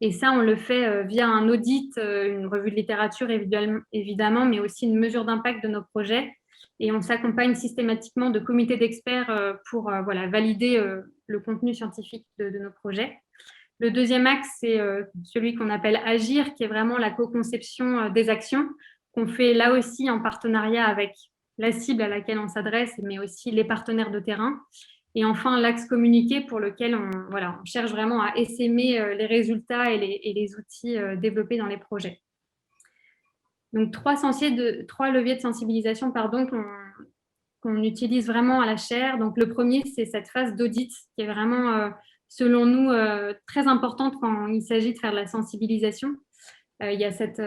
Speaker 4: Et ça, on le fait via un audit, une revue de littérature évidemment, mais aussi une mesure d'impact de nos projets. Et on s'accompagne systématiquement de comités d'experts pour voilà, valider le contenu scientifique de nos projets. Le deuxième axe, c'est celui qu'on appelle Agir, qui est vraiment la co-conception des actions qu'on fait là aussi en partenariat avec la cible à laquelle on s'adresse, mais aussi les partenaires de terrain. Et enfin, l'axe Communiquer, pour lequel on cherche vraiment à essaimer les résultats et les outils développés dans les projets. Donc, 3 leviers de sensibilisation qu'on utilise vraiment à la chaire. Donc, le premier, c'est cette phase d'audit qui est vraiment, selon nous, très importante quand il s'agit de faire de la sensibilisation. Il y a cette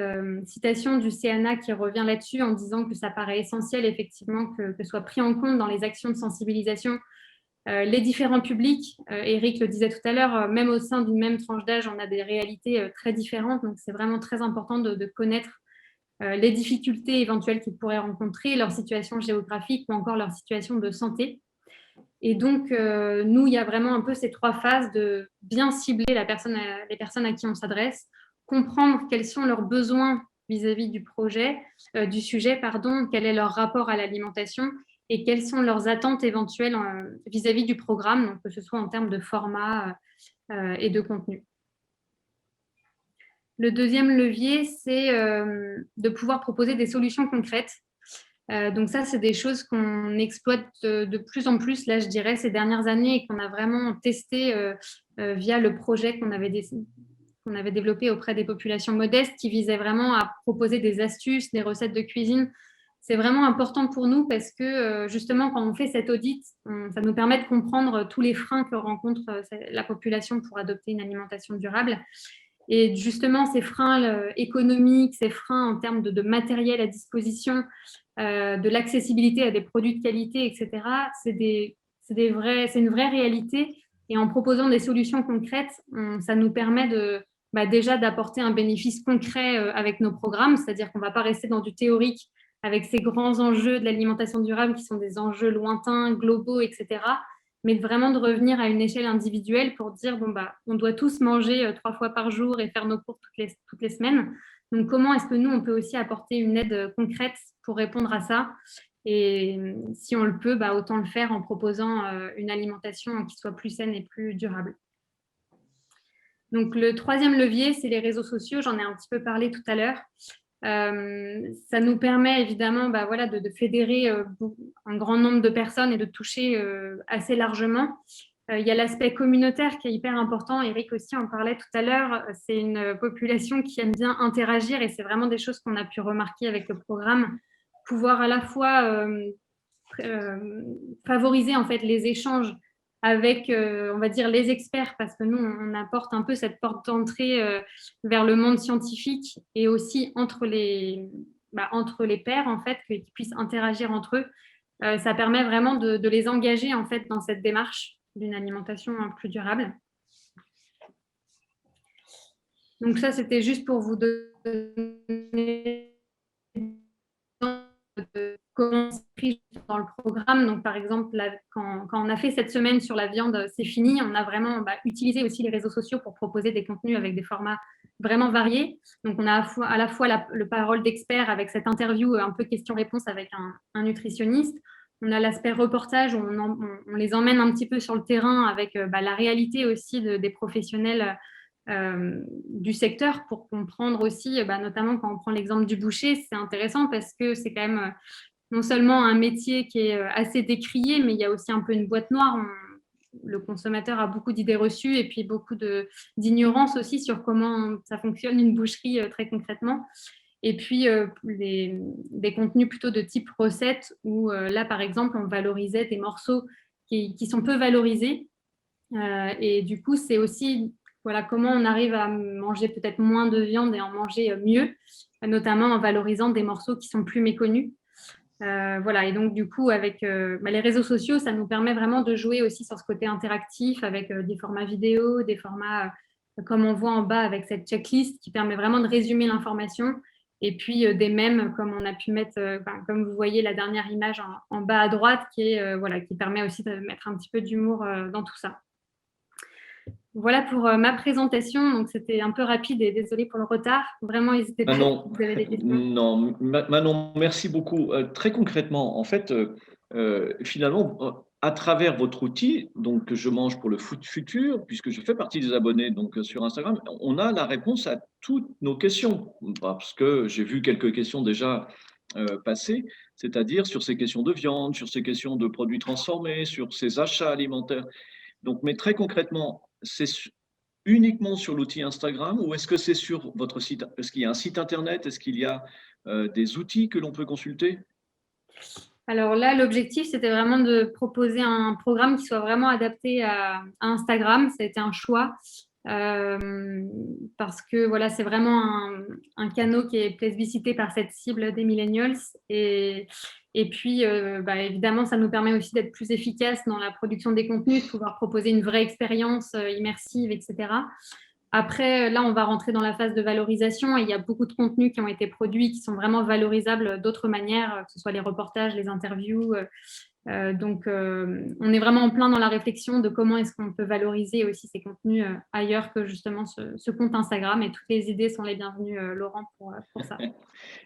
Speaker 4: citation du CNA qui revient là-dessus en disant que ça paraît essentiel, effectivement, que soit pris en compte dans les actions de sensibilisation les différents publics. Eric le disait tout à l'heure, même au sein d'une même tranche d'âge, on a des réalités très différentes. Donc, c'est vraiment très important de connaître les difficultés éventuelles qu'ils pourraient rencontrer, leur situation géographique ou encore leur situation de santé. Et donc, nous, il y a vraiment un peu ces 3 phases de bien cibler les personnes à qui on s'adresse, comprendre quels sont leurs besoins vis-à-vis du sujet, quel est leur rapport à l'alimentation et quelles sont leurs attentes éventuelles vis-à-vis du programme, donc que ce soit en termes de format et de contenu. Le deuxième levier, c'est de pouvoir proposer des solutions concrètes. Donc ça, c'est des choses qu'on exploite de plus en plus, là, je dirais, ces dernières années et qu'on a vraiment testé via le projet qu'on avait développé auprès des populations modestes qui visait vraiment à proposer des astuces, des recettes de cuisine. C'est vraiment important pour nous parce que justement, quand on fait cet audit, ça nous permet de comprendre tous les freins que rencontre la population pour adopter une alimentation durable. Et justement, ces freins économiques, ces freins en termes de matériel à disposition, de l'accessibilité à des produits de qualité, etc., c'est une vraie réalité. Et en proposant des solutions concrètes, ça nous permet déjà d'apporter un bénéfice concret avec nos programmes, c'est-à-dire qu'on ne va pas rester dans du théorique avec ces grands enjeux de l'alimentation durable qui sont des enjeux lointains, globaux, etc., mais vraiment de revenir à une échelle individuelle pour dire on doit tous manger 3 fois par jour et faire nos cours toutes les semaines. Donc, comment est-ce que nous, on peut aussi apporter une aide concrète pour répondre à ça? Et si on le peut, autant le faire en proposant une alimentation qui soit plus saine et plus durable. Donc, le troisième levier, c'est les réseaux sociaux. J'en ai un petit peu parlé tout à l'heure. Ça nous permet évidemment de fédérer un grand nombre de personnes et de toucher assez largement. Il y a l'aspect communautaire qui est hyper important. Eric aussi en parlait tout à l'heure. C'est une population qui aime bien interagir et c'est vraiment des choses qu'on a pu remarquer avec le programme. Pouvoir à la fois favoriser en fait les échanges avec, on va dire, les experts, parce que nous, on apporte un peu cette porte d'entrée vers le monde scientifique et aussi entre les pairs, en fait, qu'ils puissent interagir entre eux. Ça permet vraiment de les engager, en fait, dans cette démarche d'une alimentation plus durable. Donc ça, c'était juste pour vous donner comment dans le programme. Donc, par exemple, quand on a fait cette semaine sur la viande, c'est fini. On a vraiment utilisé aussi les réseaux sociaux pour proposer des contenus avec des formats vraiment variés. Donc, on a à la fois le parole d'expert avec cette interview un peu question-réponse avec un nutritionniste. On a l'aspect reportage où on les emmène un petit peu sur le terrain avec la réalité aussi des professionnels du secteur pour comprendre aussi, notamment quand on prend l'exemple du boucher, c'est intéressant parce que c'est quand même non seulement un métier qui est assez décrié, mais il y a aussi un peu une boîte noire. Le consommateur a beaucoup d'idées reçues et puis beaucoup d'ignorance aussi sur comment ça fonctionne une boucherie très concrètement. Et puis, des contenus plutôt de type recette où là, par exemple, on valorisait des morceaux qui sont peu valorisés. Et du coup, c'est aussi comment on arrive à manger peut-être moins de viande et en manger mieux, notamment en valorisant des morceaux qui sont plus méconnus. Et donc du coup, avec les réseaux sociaux, ça nous permet vraiment de jouer aussi sur ce côté interactif avec des formats vidéo, des formats comme on voit en bas avec cette checklist qui permet vraiment de résumer l'information. Et puis des mèmes comme on a pu mettre, comme vous voyez la dernière image en bas à droite, qui permet aussi de mettre un petit peu d'humour dans tout ça. Voilà pour ma présentation. Donc, c'était un peu rapide et désolée pour le retard. Vraiment, n'hésitez pas si vous avez des questions.
Speaker 2: Non, Manon, merci beaucoup. Très concrètement, en fait, finalement, à travers votre outil, donc Je mange pour le foot futur, puisque je fais partie des abonnés donc, sur Instagram, on a la réponse à toutes nos questions. Parce que j'ai vu quelques questions déjà passer, c'est-à-dire sur ces questions de viande, sur ces questions de produits transformés, sur ces achats alimentaires. Donc, mais très concrètement, c'est uniquement sur l'outil Instagram ou est-ce que c'est sur votre site? Est-ce qu'il y a un site internet? Est-ce qu'il y a des outils que l'on peut consulter?
Speaker 4: Alors là, l'objectif, c'était vraiment de proposer un programme qui soit vraiment adapté à Instagram. Ça a été un choix parce que c'est vraiment un canal qui est plébiscité par cette cible des millennials. Et puis, évidemment, ça nous permet aussi d'être plus efficace dans la production des contenus, de pouvoir proposer une vraie expérience immersive, etc. Après, là, on va rentrer dans la phase de valorisation et il y a beaucoup de contenus qui ont été produits qui sont vraiment valorisables d'autres manières, que ce soit les reportages, les interviews. Donc, on est vraiment en plein dans la réflexion de comment est-ce qu'on peut valoriser aussi ces contenus ailleurs que justement ce compte Instagram. Et toutes les idées sont les bienvenues, Laurent, pour ça.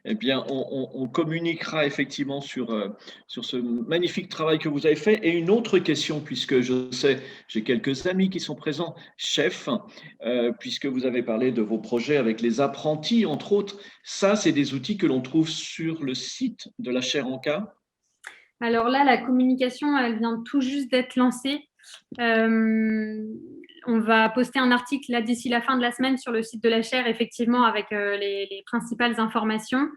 Speaker 2: Eh bien, on communiquera effectivement sur ce magnifique travail que vous avez fait. Et une autre question, puisque je sais, j'ai quelques amis qui sont présents, chefs, puisque vous avez parlé de vos projets avec les apprentis, entre autres. Ça, c'est des outils que l'on trouve sur le site de la Chaire en Cas.
Speaker 4: Alors là, la communication, elle vient tout juste d'être lancée. On va poster un article là d'ici la fin de la semaine sur le site de la Chaire, effectivement, avec les principales informations.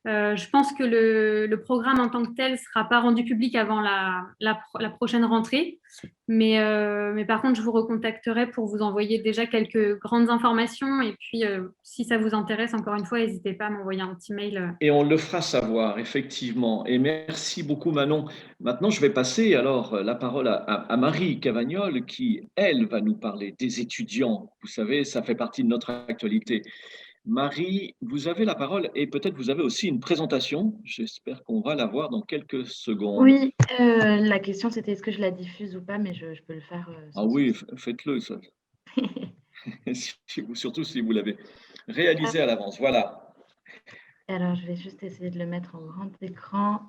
Speaker 4: Je pense que le programme en tant que tel ne sera pas rendu public avant la prochaine rentrée. Mais par contre, je vous recontacterai pour vous envoyer déjà quelques grandes informations. Et puis, si ça vous intéresse, encore une fois, n'hésitez pas à m'envoyer un petit mail.
Speaker 2: Et on le fera savoir, effectivement. Et merci beaucoup, Manon. Maintenant, je vais passer alors la parole à Marie Cavagnol, qui, elle, va nous parler des étudiants. Vous savez, ça fait partie de notre actualité. Marie, vous avez la parole et peut-être vous avez aussi une présentation. J'espère qu'on va la voir dans quelques secondes.
Speaker 5: Oui, la question c'était est-ce que je la diffuse ou pas, mais je peux le faire.
Speaker 2: Ah oui, faites-le, ça. Surtout si vous l'avez réalisé à l'avance. Voilà.
Speaker 5: Alors, je vais juste essayer de le mettre en grand écran.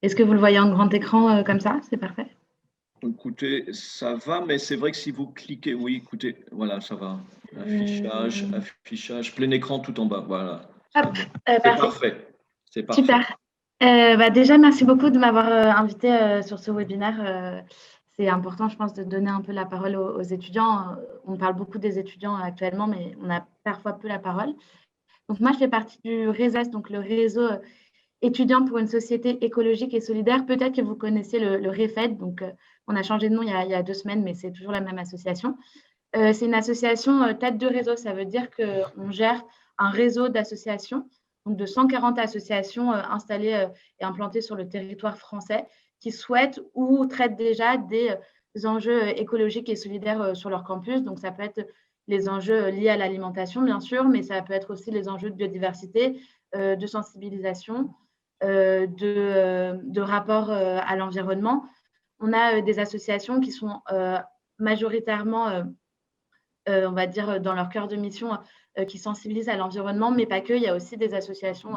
Speaker 5: Est-ce que vous le voyez en grand écran comme ça? C'est parfait.
Speaker 2: Écoutez, ça va, mais c'est vrai que si vous cliquez, oui, écoutez, voilà, ça va. Affichage, plein écran tout en bas, voilà.
Speaker 5: Hop,
Speaker 2: c'est parfait. C'est parfait.
Speaker 5: Super. Déjà, merci beaucoup de m'avoir invité sur ce webinaire. C'est important, je pense, de donner un peu la parole aux étudiants. On parle beaucoup des étudiants actuellement, mais on a parfois peu la parole. Donc, moi, je fais partie du RESES, donc le réseau étudiants pour une société écologique et solidaire. Peut-être que vous connaissez le REFED. Donc, on a changé de nom il y a 2 semaines, mais c'est toujours la même association. C'est une association tête de réseau. Ça veut dire qu'on gère un réseau d'associations, donc de 140 associations installées et implantées sur le territoire français qui souhaitent ou traitent déjà des enjeux écologiques et solidaires sur leur campus. Donc, ça peut être les enjeux liés à l'alimentation, bien sûr, mais ça peut être aussi les enjeux de biodiversité, de sensibilisation, de rapport à l'environnement. On a des associations qui sont majoritairement, on va dire, dans leur cœur de mission, qui sensibilisent à l'environnement, mais pas que. Il y a aussi des associations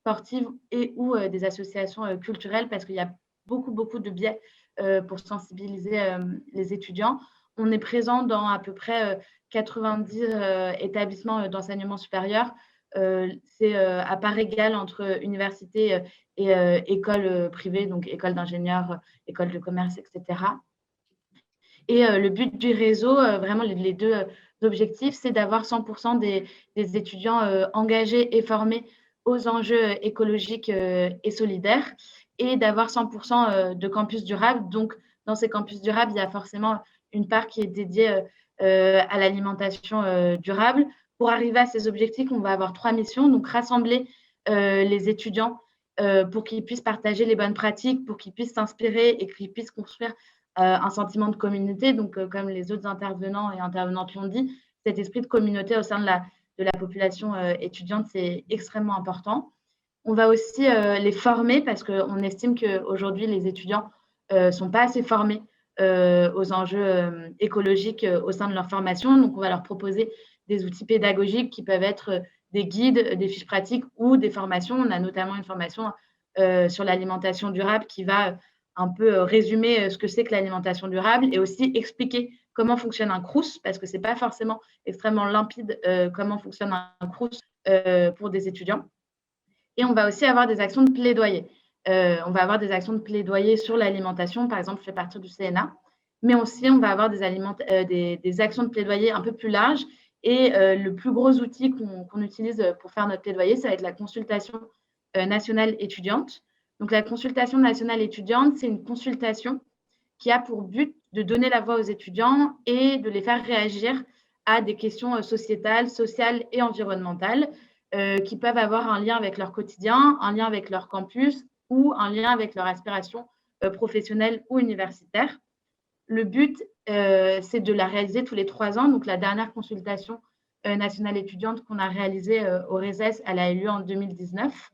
Speaker 5: sportives et ou des associations culturelles, parce qu'il y a beaucoup de biais pour sensibiliser les étudiants. On est présent dans à peu près 90 établissements d'enseignement supérieur. C'est à part égale entre universités et écoles privées, donc écoles d'ingénieurs, écoles de commerce, etc. Et le but du réseau, vraiment les deux objectifs, c'est d'avoir 100% des étudiants engagés et formés aux enjeux écologiques et solidaires, et d'avoir 100% de campus durables. Donc, dans ces campus durables, il y a forcément une part qui est dédiée à l'alimentation durable. Pour arriver à ces objectifs, on va avoir 3 missions. Donc, rassembler les étudiants pour qu'ils puissent partager les bonnes pratiques, pour qu'ils puissent s'inspirer et qu'ils puissent construire un sentiment de communauté. Donc, comme les autres intervenants et intervenantes l'ont dit, cet esprit de communauté au sein de la population étudiante, c'est extrêmement important. On va aussi les former, parce qu'on estime qu'aujourd'hui, les étudiants ne sont pas assez formés aux enjeux écologiques au sein de leur formation. Donc, on va leur proposer des outils pédagogiques qui peuvent être des guides, des fiches pratiques ou des formations. On a notamment une formation sur l'alimentation durable qui va un peu résumer ce que c'est que l'alimentation durable, et aussi expliquer comment fonctionne un Crous, parce que ce n'est pas forcément extrêmement limpide comment fonctionne un Crous pour des étudiants. Et on va aussi avoir des actions de plaidoyer. On va avoir des actions de plaidoyer sur l'alimentation, par exemple, fait partie du CNA, mais aussi on va avoir des actions de plaidoyer un peu plus larges. Et le plus gros outil qu'on utilise pour faire notre plaidoyer, ça va être la consultation nationale étudiante. Donc, la consultation nationale étudiante, c'est une consultation qui a pour but de donner la voix aux étudiants et de les faire réagir à des questions sociétales, sociales et environnementales qui peuvent avoir un lien avec leur quotidien, un lien avec leur campus ou un lien avec leur aspiration professionnelle ou universitaire. Le but, c'est de la réaliser tous les 3 ans. Donc, la dernière consultation nationale étudiante qu'on a réalisée au RESES, elle a eu lieu en 2019.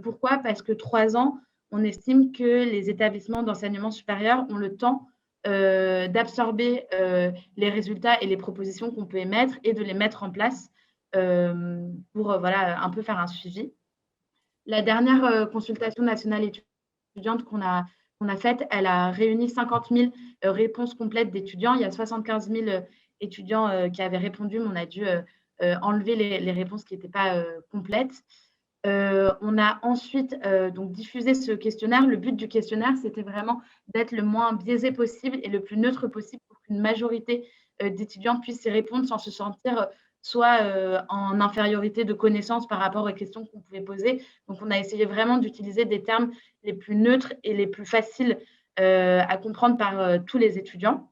Speaker 5: Pourquoi ? Parce que 3 ans, on estime que les établissements d'enseignement supérieur ont le temps d'absorber les résultats et les propositions qu'on peut émettre et de les mettre en place pour un peu faire un suivi. La dernière consultation nationale étudiante qu'on a faite, elle a réuni 50 000 réponses complètes d'étudiants. Il y a 75 000 étudiants qui avaient répondu, mais on a dû enlever les réponses qui n'étaient pas complètes. On a ensuite donc diffusé ce questionnaire. Le but du questionnaire, c'était vraiment d'être le moins biaisé possible et le plus neutre possible pour qu'une majorité d'étudiants puissent y répondre sans se sentir soit en infériorité de connaissances par rapport aux questions qu'on pouvait poser. Donc, on a essayé vraiment d'utiliser des termes les plus neutres et les plus faciles à comprendre par tous les étudiants.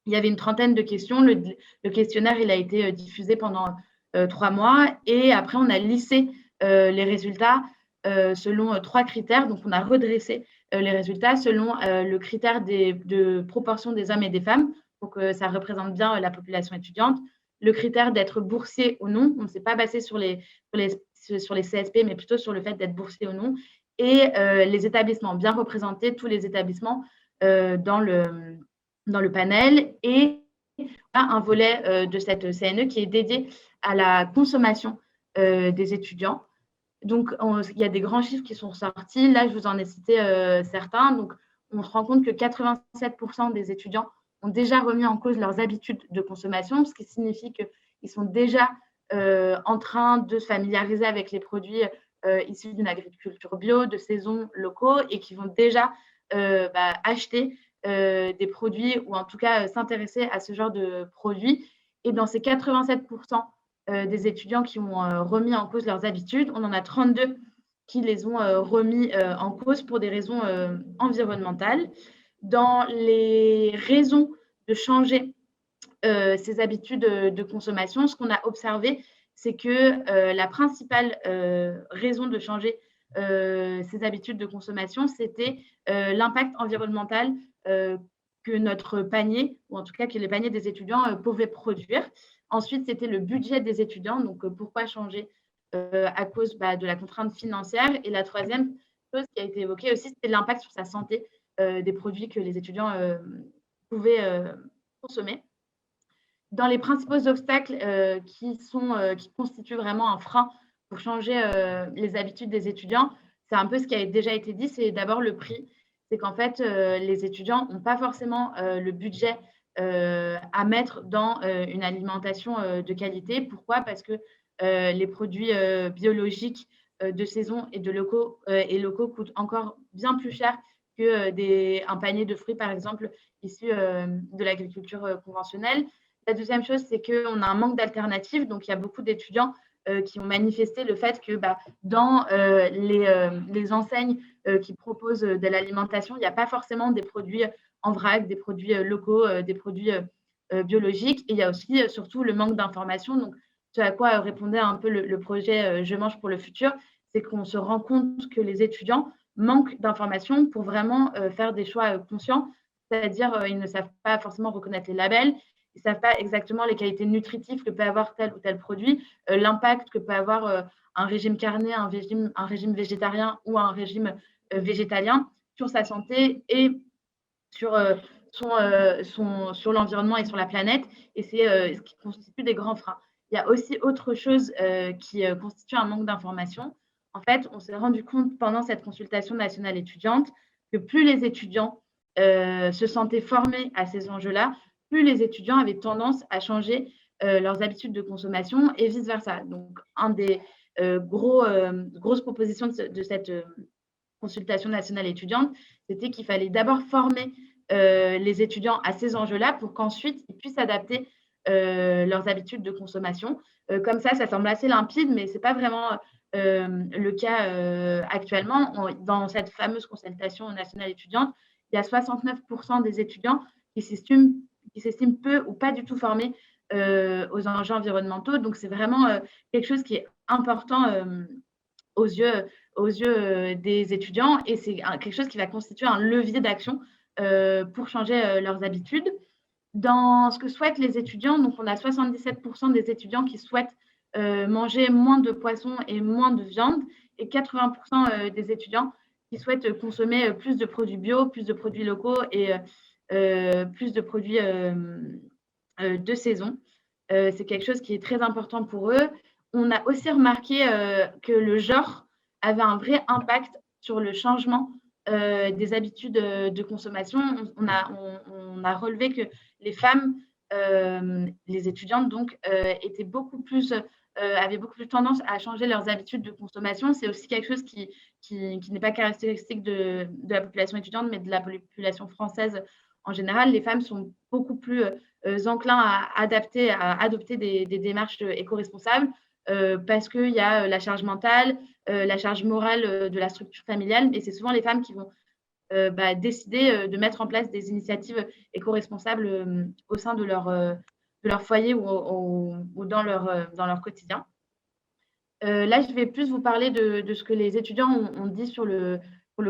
Speaker 5: Il y avait une trentaine de questions. Le questionnaire, il a été diffusé pendant 3 mois. Et après, on a lissé les résultats selon 3 critères. Donc, on a redressé les résultats selon le critère de proportion des hommes et des femmes pour que ça représente bien la population étudiante. Le critère d'être boursier ou non. On ne s'est pas basé sur les CSP, mais plutôt sur le fait d'être boursier ou non. Et les établissements, bien représentés, tous les établissements dans le panel. Et un volet de cette CNE qui est dédié à la consommation des étudiants. Donc, il y a des grands chiffres qui sont sortis. Là, je vous en ai cité certains. Donc, on se rend compte que 87% des étudiants ont déjà remis en cause leurs habitudes de consommation, ce qui signifie qu'ils sont déjà en train de se familiariser avec les produits issus d'une agriculture bio, de saison, locaux, et qui vont déjà acheter des produits, ou en tout cas s'intéresser à ce genre de produits. Et dans ces 87% des étudiants qui ont remis en cause leurs habitudes, on en a 32 qui les ont remis en cause pour des raisons environnementales. Dans les raisons de changer ces habitudes de consommation, ce qu'on a observé, c'est que la principale raison de changer ces habitudes de consommation, c'était l'impact environnemental que notre panier, ou en tout cas que les paniers des étudiants pouvaient produire. Ensuite, c'était le budget des étudiants. Donc, pourquoi changer à cause de la contrainte financière. Et la troisième chose qui a été évoquée aussi, c'était l'impact sur sa santé des produits que les étudiants pouvaient consommer. Dans les principaux obstacles qui constituent vraiment un frein pour changer les habitudes des étudiants, c'est un peu ce qui a déjà été dit, c'est d'abord le prix. C'est qu'en fait, les étudiants n'ont pas forcément le budget à mettre dans une alimentation de qualité. Pourquoi? Parce que les produits biologiques de saison et locaux coûtent encore bien plus cher que un panier de fruits, par exemple, issus de l'agriculture conventionnelle. La deuxième chose, c'est qu'on a un manque d'alternatives. Donc, il y a beaucoup d'étudiants qui ont manifesté le fait que dans les enseignes qui proposent de l'alimentation, il n'y a pas forcément des produits en vrac, des produits locaux, des produits biologiques. Et il y a aussi surtout le manque d'information. Donc, ce à quoi répondait un peu le projet Je mange pour le futur, c'est qu'on se rend compte que les étudiants manquent d'informations pour vraiment faire des choix conscients. C'est-à-dire, ils ne savent pas forcément reconnaître les labels. Ils ne savent pas exactement les qualités nutritives que peut avoir tel ou tel produit, l'impact que peut avoir un régime carné, un régime végétarien ou un régime végétalien sur sa santé et sur l'environnement et sur la planète. Et c'est ce qui constitue des grands freins. Il y a aussi autre chose qui constitue un manque d'information. En fait, on s'est rendu compte pendant cette consultation nationale étudiante que plus les étudiants se sentaient formés à ces enjeux-là, plus les étudiants avaient tendance à changer leurs habitudes de consommation et vice-versa. Donc, un des grosses propositions de cette consultation nationale étudiante, c'était qu'il fallait d'abord former les étudiants à ces enjeux-là pour qu'ensuite ils puissent adapter leurs habitudes de consommation. Comme ça semble assez limpide, mais ce n'est pas vraiment le cas actuellement. Dans cette fameuse consultation nationale étudiante, il y a 69% des étudiants qui s'estiment peu ou pas du tout formés aux enjeux environnementaux. Donc, c'est vraiment quelque chose qui est important aux yeux des étudiants et c'est quelque chose qui va constituer un levier d'action pour changer leurs habitudes. Dans ce que souhaitent les étudiants, donc on a 77% des étudiants qui souhaitent manger moins de poissons et moins de viande et 80% des étudiants qui souhaitent consommer plus de produits bio, plus de produits locaux et plus de produits de saison. C'est quelque chose qui est très important pour eux. On a aussi remarqué que le genre avait un vrai impact sur le changement des habitudes de consommation. On a relevé que les femmes, les étudiantes donc, avaient beaucoup plus tendance à changer leurs habitudes de consommation. C'est aussi quelque chose qui n'est pas caractéristique de la population étudiante, mais de la population française en général. Les femmes sont beaucoup plus enclins à adopter des démarches éco-responsables parce qu'il y a la charge mentale, la charge morale de la structure familiale. Et c'est souvent les femmes qui vont décider de mettre en place des initiatives éco-responsables au sein de leur foyer ou dans leur quotidien. Là, je vais plus vous parler de ce que les étudiants ont dit sur le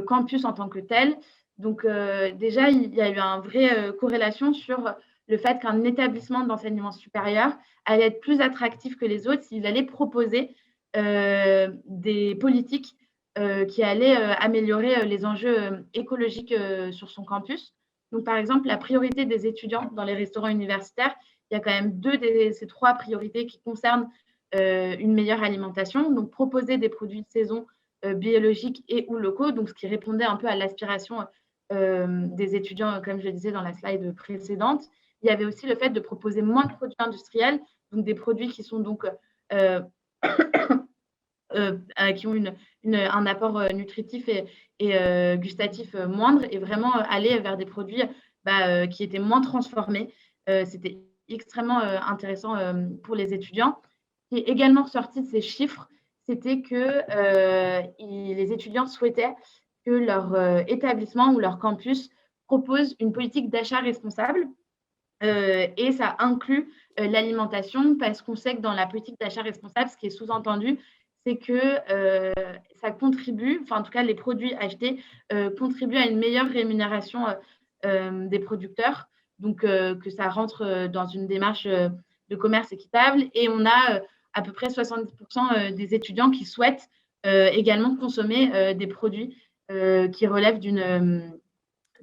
Speaker 5: campus en tant que tel. Donc, déjà, il y a eu une vraie corrélation sur le fait qu'un établissement d'enseignement supérieur allait être plus attractif que les autres s'il allait proposer des politiques qui allaient améliorer les enjeux écologiques sur son campus. Donc, par exemple, la priorité des étudiants dans les restaurants universitaires, il y a quand même ces 3 priorités qui concernent une meilleure alimentation. Donc, proposer des produits de saison biologiques et ou locaux, donc ce qui répondait un peu à l'aspiration des étudiants, comme je le disais dans la slide précédente. Il y avait aussi le fait de proposer moins de produits industriels, donc des produits qui sont donc qui ont un apport nutritif et gustatif moindre et vraiment aller vers des produits qui étaient moins transformés. C'était extrêmement intéressant pour les étudiants. Ce qui est également ressorti de ces chiffres, c'était que les étudiants souhaitaient que leur établissement ou leur campus propose une politique d'achat responsable. Et ça inclut l'alimentation parce qu'on sait que dans la politique d'achat responsable, ce qui est sous-entendu, c'est que ça contribue, enfin en tout cas les produits achetés contribuent à une meilleure rémunération des producteurs, donc que ça rentre dans une démarche de commerce équitable. Et on a à peu près 70% des étudiants qui souhaitent également consommer des produits qui relèvent d'une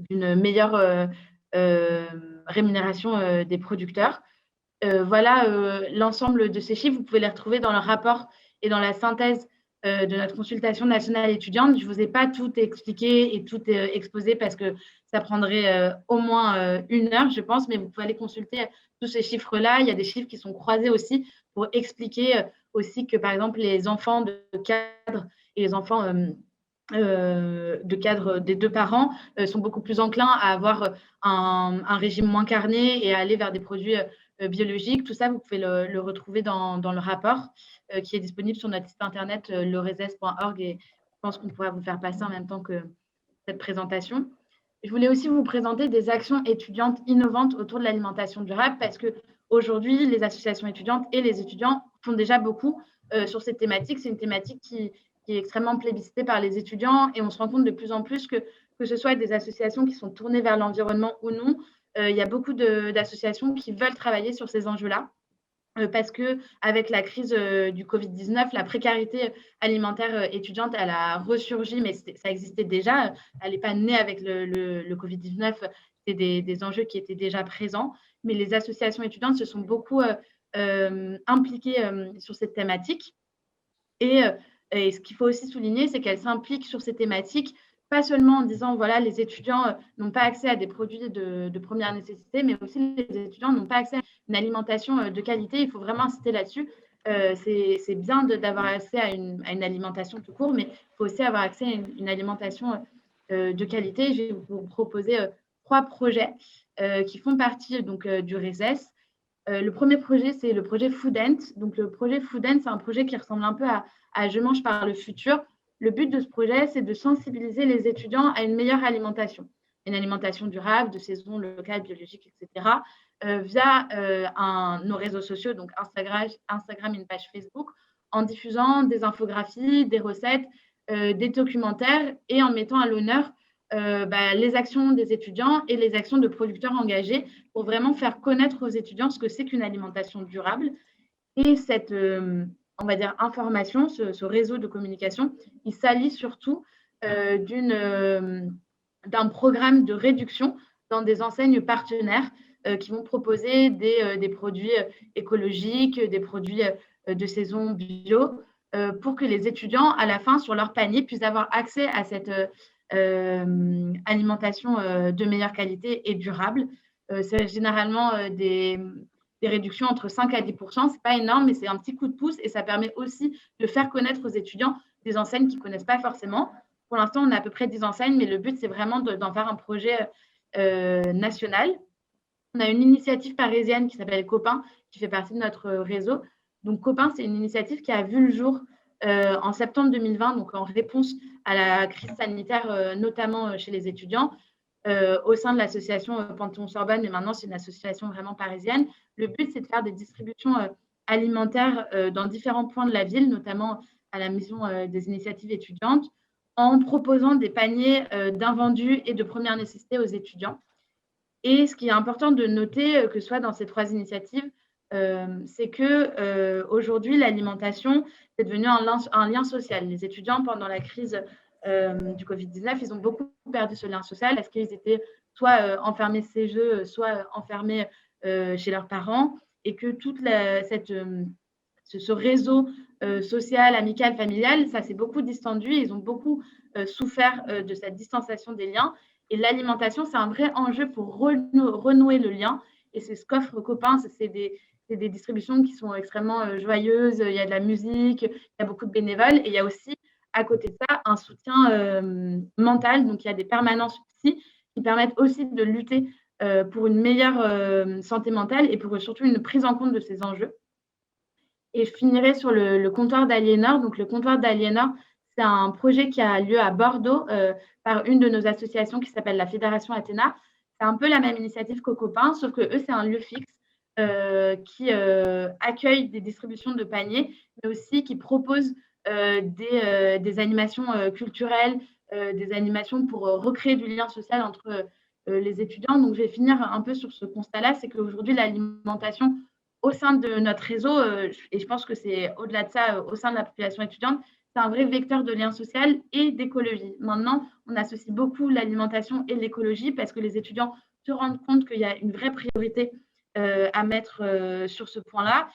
Speaker 5: meilleure rémunération des producteurs. Voilà l'ensemble de ces chiffres. Vous pouvez les retrouver dans le rapport et dans la synthèse de notre consultation nationale étudiante. Je ne vous ai pas tout expliqué et tout exposé parce que ça prendrait au moins 1 heure, je pense, mais vous pouvez aller consulter tous ces chiffres-là. Il y a des chiffres qui sont croisés aussi pour expliquer aussi que, par exemple, les enfants de cadre et les enfants de cadre des 2 parents sont beaucoup plus enclins à avoir un régime moins carné et à aller vers des produits biologiques. Tout ça, vous pouvez le retrouver dans le rapport qui est disponible sur notre site internet loreses.org, et je pense qu'on pourra vous faire passer en même temps que cette présentation. Je voulais aussi vous présenter des actions étudiantes innovantes autour de l'alimentation durable parce qu'aujourd'hui, les associations étudiantes et les étudiants font déjà beaucoup sur cette thématique. C'est une thématique qui est extrêmement plébiscitée par les étudiants et on se rend compte de plus en plus que ce soit des associations qui sont tournées vers l'environnement ou non, il y a beaucoup d'associations qui veulent travailler sur ces enjeux-là. Parce qu'avec la crise du Covid-19, la précarité alimentaire étudiante, elle a ressurgi, mais ça existait déjà. Elle n'est pas née avec le Covid-19, c'était des enjeux qui étaient déjà présents. Mais les associations étudiantes se sont beaucoup impliquées sur cette thématique. Et ce qu'il faut aussi souligner, c'est qu'elles s'impliquent sur ces thématiques pas seulement en disant, voilà, les étudiants n'ont pas accès à des produits de première nécessité, mais aussi les étudiants n'ont pas accès à une alimentation de qualité. Il faut vraiment insister là-dessus. C'est bien d'avoir accès à une alimentation tout court, mais il faut aussi avoir accès à une alimentation de qualité. Je vais vous proposer 3 projets qui font partie donc, du RESES. Le premier projet, c'est le projet Foodent. Donc, le projet Foodent, c'est un projet qui ressemble un peu à Je mange par le futur. Le but de ce projet, c'est de sensibiliser les étudiants à une meilleure alimentation, une alimentation durable, de saison, locale, biologique, etc., via nos réseaux sociaux, donc Instagram et une page Facebook, en diffusant des infographies, des recettes, des documentaires et en mettant à l'honneur les actions des étudiants et les actions de producteurs engagés pour vraiment faire connaître aux étudiants ce que c'est qu'une alimentation durable. Et cette on va dire, information, ce réseau de communication, il s'allie surtout d'un programme de réduction dans des enseignes partenaires qui vont proposer des produits écologiques, des produits de saison bio, pour que les étudiants, à la fin, sur leur panier, puissent avoir accès à cette alimentation de meilleure qualité et durable. C'est généralement des réductions entre 5 à 10%. Ce n'est pas énorme, mais c'est un petit coup de pouce et ça permet aussi de faire connaître aux étudiants des enseignes qu'ils ne connaissent pas forcément. Pour l'instant, on a à peu près 10 enseignes, mais le but, c'est vraiment d'en faire un projet national. On a une initiative parisienne qui s'appelle Copain, qui fait partie de notre réseau. Donc, Copain, c'est une initiative qui a vu le jour en septembre 2020, donc en réponse à la crise sanitaire, notamment chez les étudiants, au sein de l'association Panthéon-Sorbonne, mais maintenant c'est une association vraiment parisienne. Le but, c'est de faire des distributions alimentaires dans différents points de la ville, notamment à la maison des initiatives étudiantes, en proposant des paniers d'invendus et de première nécessité aux étudiants. Et ce qui est important de noter, que ce soit dans ces 3 initiatives, c'est qu'aujourd'hui, l'alimentation, c'est devenu un lien social. Les étudiants, pendant la crise du Covid-19, ils ont beaucoup perdu ce lien social parce qu'ils étaient soit enfermés chez eux, soit enfermés chez leurs parents, et que tout ce réseau social, amical, familial, ça s'est beaucoup distendu. Ils ont beaucoup souffert de cette distanciation des liens. Et l'alimentation, c'est un vrai enjeu pour renouer le lien. Et c'est ce qu'offre Copain. C'est des distributions qui sont extrêmement joyeuses. Il y a de la musique, il y a beaucoup de bénévoles. Et il y a aussi, à côté de ça, un soutien mental. Donc, il y a des permanences psy qui permettent aussi de lutter pour une meilleure santé mentale et pour surtout une prise en compte de ces enjeux. Et je finirai sur le comptoir d'Aliénor. Donc, le comptoir d'Aliénor, c'est un projet qui a lieu à Bordeaux par une de nos associations qui s'appelle la Fédération Athéna. C'est un peu la même initiative qu'au Copain, sauf que eux, c'est un lieu fixe qui accueille des distributions de paniers, mais aussi qui propose des animations culturelles, des animations pour recréer du lien social entre les étudiants. Donc, je vais finir un peu sur ce constat-là, c'est qu'aujourd'hui, l'alimentation au sein de notre réseau, et je pense que c'est au-delà de ça, au sein de la population étudiante, c'est un vrai vecteur de lien social et d'écologie. Maintenant, on associe beaucoup l'alimentation et l'écologie parce que les étudiants se rendent compte qu'il y a une vraie priorité à mettre sur ce point-là.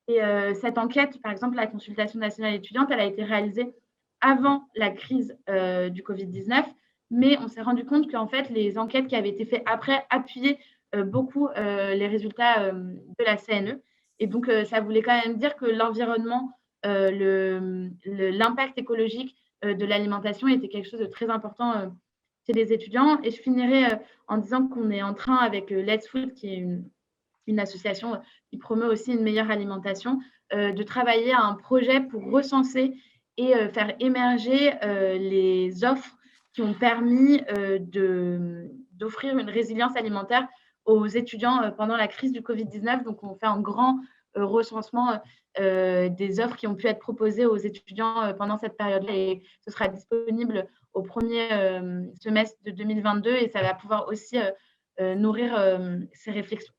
Speaker 5: Et cette enquête, par exemple, la consultation nationale étudiante, elle a été réalisée avant la crise du Covid-19, mais on s'est rendu compte qu'en fait, les enquêtes qui avaient été faites après appuyaient beaucoup les résultats de la CNE. Et donc, ça voulait quand même dire que l'environnement, l'impact écologique de l'alimentation était quelque chose de très important chez les étudiants. Et je finirai en disant qu'on est en train, avec Let's Food, qui est une association qui promeut aussi une meilleure alimentation, de travailler à un projet pour recenser et faire émerger les offres qui ont permis d'offrir une résilience alimentaire aux étudiants pendant la crise du Covid-19. Donc, on fait un grand recensement des offres qui ont pu être proposées aux étudiants pendant cette période-là et ce sera disponible au premier semestre de 2022 et ça va pouvoir aussi nourrir ces réflexions.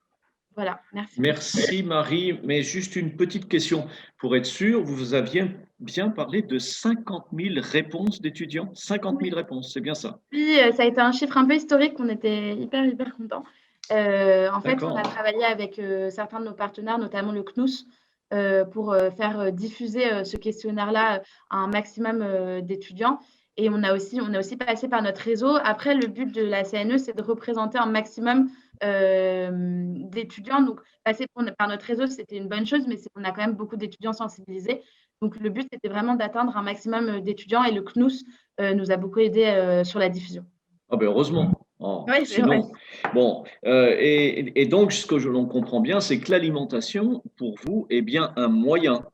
Speaker 5: Voilà, merci.
Speaker 2: Merci Marie, mais juste une petite question pour être sûr, vous aviez bien parlé de 50 000 réponses d'étudiants, 50 000 réponses, c'est bien ça?
Speaker 5: Puis, ça a été un chiffre un peu historique, on était hyper contents. En fait, on a travaillé avec certains de nos partenaires, notamment le CNUS, pour faire diffuser ce questionnaire-là à un maximum d'étudiants. Et on a aussi passé par notre réseau. Après, le but de la CNE, c'est de représenter un maximum d'étudiants. Donc, passer par notre réseau, c'était une bonne chose, mais on a quand même beaucoup d'étudiants sensibilisés. Donc, le but, c'était vraiment d'atteindre un maximum d'étudiants et le CNUS nous a beaucoup aidé sur la diffusion.
Speaker 2: Ah ben heureusement. Oh,
Speaker 5: Oui, c'est vrai.
Speaker 2: Bon, et donc, ce que l'on comprend bien, c'est que l'alimentation, pour vous, est bien un moyen.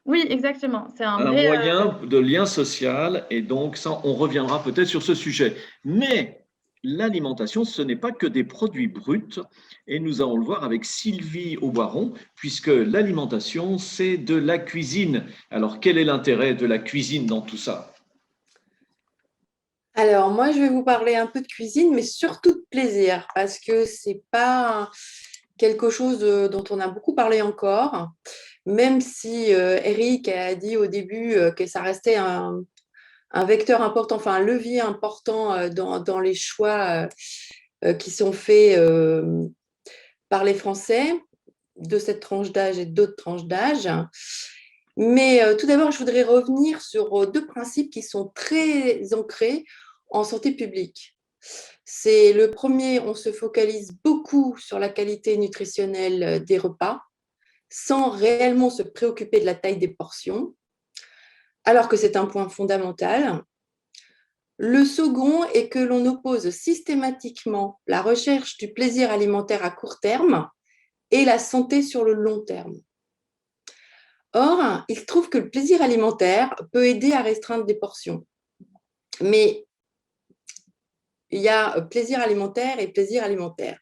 Speaker 5: Oui, exactement. C'est un
Speaker 2: Un
Speaker 5: vrai.
Speaker 2: moyen de lien social, et donc ça, on reviendra peut-être sur ce sujet. Mais l'alimentation, ce n'est pas que des produits bruts, et nous allons le voir avec Sylvie Auboiron, puisque l'alimentation, c'est de la cuisine. Alors, quel est l'intérêt de la cuisine dans tout ça?
Speaker 6: Alors, moi, je vais vous parler un peu de cuisine, mais surtout de plaisir, parce que c'est pas quelque chose dont on a beaucoup parlé encore, même si Eric a dit au début que ça restait un vecteur important, enfin un levier important dans les choix qui sont faits par les Français de cette tranche d'âge et d'autres tranches d'âge. Mais tout d'abord, je voudrais revenir sur deux principes qui sont très ancrés en santé publique. C'est le premier, on se focalise beaucoup sur la qualité nutritionnelle des repas, sans réellement se préoccuper de la taille des portions, alors que c'est un point fondamental. Le second est que l'on oppose systématiquement la recherche du plaisir alimentaire à court terme et la santé sur le long terme. Or, il se trouve que le plaisir alimentaire peut aider à restreindre des portions. Mais il y a plaisir alimentaire et plaisir alimentaire.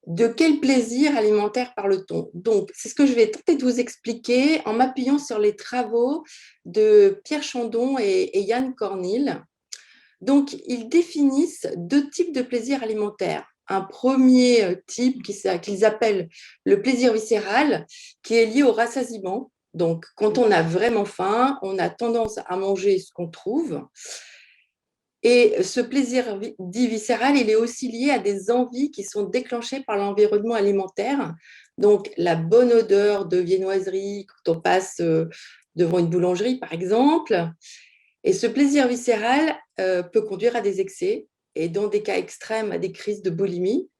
Speaker 6: De quel plaisir alimentaire parle-t-on? Donc, c'est ce que je vais tenter de vous expliquer en m'appuyant sur les travaux de Pierre Chandon et Yann Cornil. Donc, ils définissent deux types de plaisir alimentaire. Un premier type qu'ils appellent le plaisir viscéral, qui est lié au rassasiement. Donc, quand on a vraiment faim, on a tendance à manger ce qu'on trouve. Et ce plaisir dit viscéral, il est aussi lié à des envies qui sont déclenchées par l'environnement alimentaire. Donc, la bonne odeur de viennoiserie quand on passe devant une boulangerie, par exemple. Et ce plaisir viscéral peut conduire à des excès et dans des cas extrêmes à des crises de boulimie.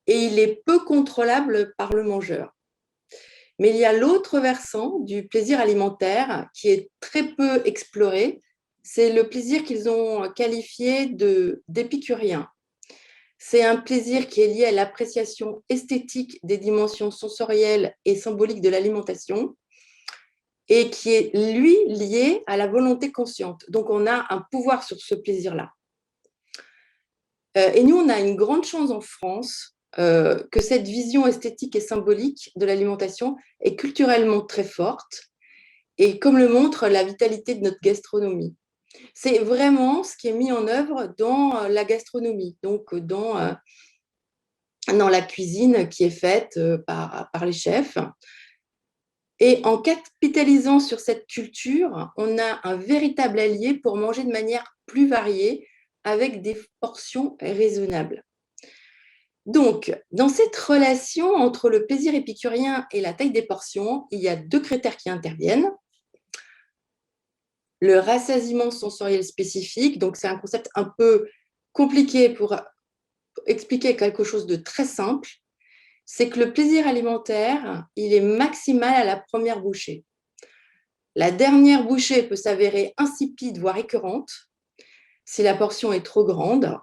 Speaker 6: Et il est peu contrôlable par le mangeur. Mais il y a l'autre versant du plaisir alimentaire qui est très peu exploré, c'est le plaisir qu'ils ont qualifié d'épicurien. C'est un plaisir qui est lié à l'appréciation esthétique des dimensions sensorielles et symboliques de l'alimentation et qui est, lui, lié à la volonté consciente. Donc, on a un pouvoir sur ce plaisir-là. Et nous, on a une grande chance en France que cette vision esthétique et symbolique de l'alimentation est culturellement très forte et comme le montre la vitalité de notre gastronomie. C'est vraiment ce qui est mis en œuvre dans la gastronomie, donc dans la cuisine qui est faite par les chefs. Et en capitalisant sur cette culture, on a un véritable allié pour manger de manière plus variée avec des portions raisonnables. Donc, dans cette relation entre le plaisir épicurien et la taille des portions, il y a 2 critères qui interviennent. Le rassasiement sensoriel spécifique, donc c'est un concept un peu compliqué pour expliquer quelque chose de très simple, c'est que le plaisir alimentaire, il est maximal à la première bouchée. La dernière bouchée peut s'avérer insipide, voire écœurante, si la portion est trop grande.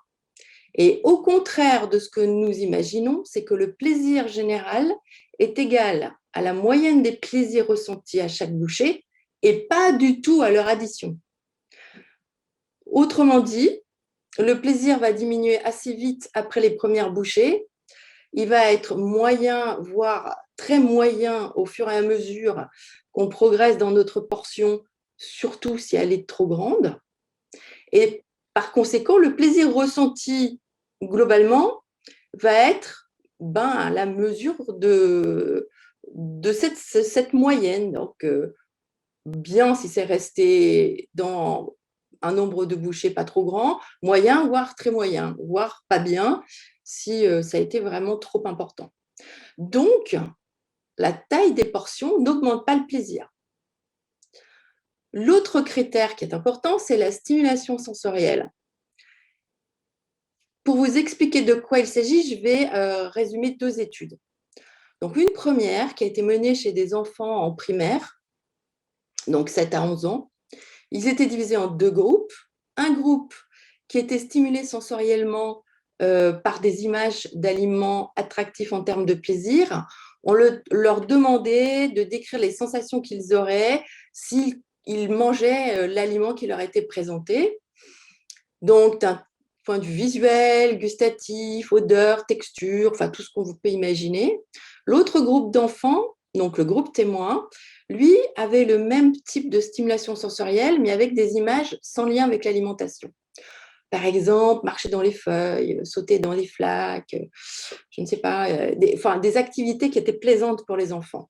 Speaker 6: Et au contraire de ce que nous imaginons, c'est que le plaisir général est égal à la moyenne des plaisirs ressentis à chaque bouchée et pas du tout à leur addition. Autrement dit, le plaisir va diminuer assez vite après les premières bouchées. Il va être moyen, voire très moyen au fur et à mesure qu'on progresse dans notre portion, surtout si elle est trop grande. Et par conséquent, le plaisir ressenti globalement va être à la mesure de cette moyenne. Donc, bien si c'est resté dans un nombre de bouchées pas trop grand, moyen, voire très moyen, voire pas bien si ça a été vraiment trop important. Donc, la taille des portions n'augmente pas le plaisir. L'autre critère qui est important, c'est la stimulation sensorielle. Pour vous expliquer de quoi il s'agit, je vais résumer 2 études. Donc, une première qui a été menée chez des enfants en primaire, donc 7 à 11 ans. Ils étaient divisés en 2 groupes. Un groupe qui était stimulé sensoriellement par des images d'aliments attractifs en termes de plaisir. On leur demandait de décrire les sensations qu'ils auraient s'ils mangeaient l'aliment qui leur était présenté. Donc, d'un point de vue visuel, gustatif, odeur, texture, enfin tout ce qu'on peut imaginer. L'autre groupe d'enfants, donc le groupe témoin, lui avait le même type de stimulation sensorielle, mais avec des images sans lien avec l'alimentation. Par exemple, marcher dans les feuilles, sauter dans les flaques, je ne sais pas, des activités qui étaient plaisantes pour les enfants.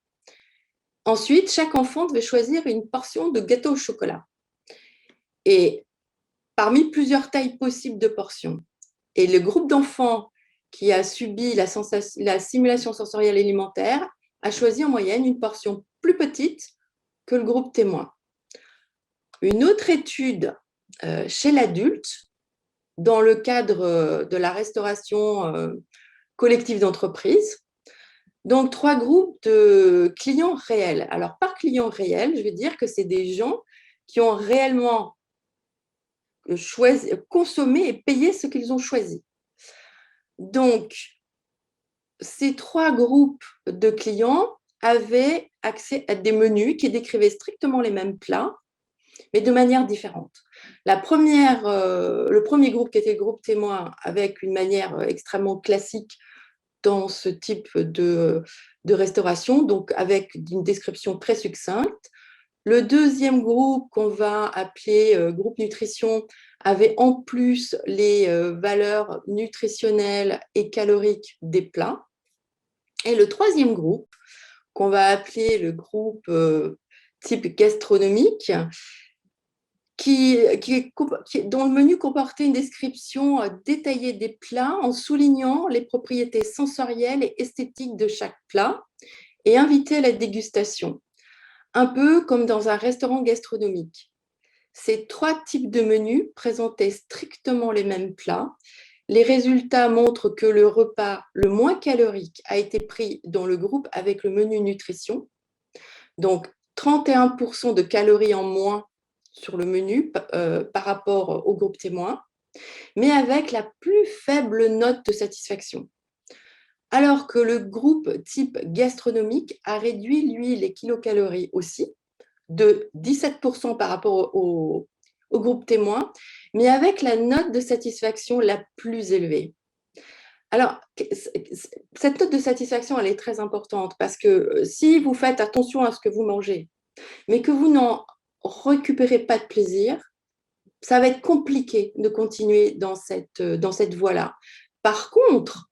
Speaker 6: Ensuite, chaque enfant devait choisir une portion de gâteau au chocolat. Et parmi plusieurs tailles possibles de portions. Et le groupe d'enfants qui a subi la stimulation sensorielle alimentaire a choisi en moyenne une portion plus petite que le groupe témoin. Une autre étude chez l'adulte, dans le cadre de la restauration collective d'entreprise, donc 3 groupes de clients réels. Alors, par client réel, je veux dire que c'est des gens qui ont réellement consommer et payer ce qu'ils ont choisi. Donc, ces 3 groupes de clients avaient accès à des menus qui décrivaient strictement les mêmes plats, mais de manière différente. Le premier groupe, qui était le groupe témoin, avec une manière extrêmement classique dans ce type de restauration, donc avec une description très succincte. Le deuxième groupe, qu'on va appeler groupe nutrition, avait en plus les valeurs nutritionnelles et caloriques des plats. Et le troisième groupe, qu'on va appeler le groupe type gastronomique, dont le menu comportait une description détaillée des plats en soulignant les propriétés sensorielles et esthétiques de chaque plat et invitait à la dégustation, un peu comme dans un restaurant gastronomique. Ces 3 types de menus présentaient strictement les mêmes plats. Les résultats montrent que le repas le moins calorique a été pris dans le groupe avec le menu nutrition, donc 31% de calories en moins sur le menu par rapport au groupe témoin, mais avec la plus faible note de satisfaction. Alors que le groupe type gastronomique a réduit, lui, les kilocalories aussi, de 17% par rapport au groupe témoin, mais avec la note de satisfaction la plus élevée. Alors, cette note de satisfaction, elle est très importante parce que si vous faites attention à ce que vous mangez, mais que vous n'en récupérez pas de plaisir, ça va être compliqué de continuer dans cette voie-là. Par contre,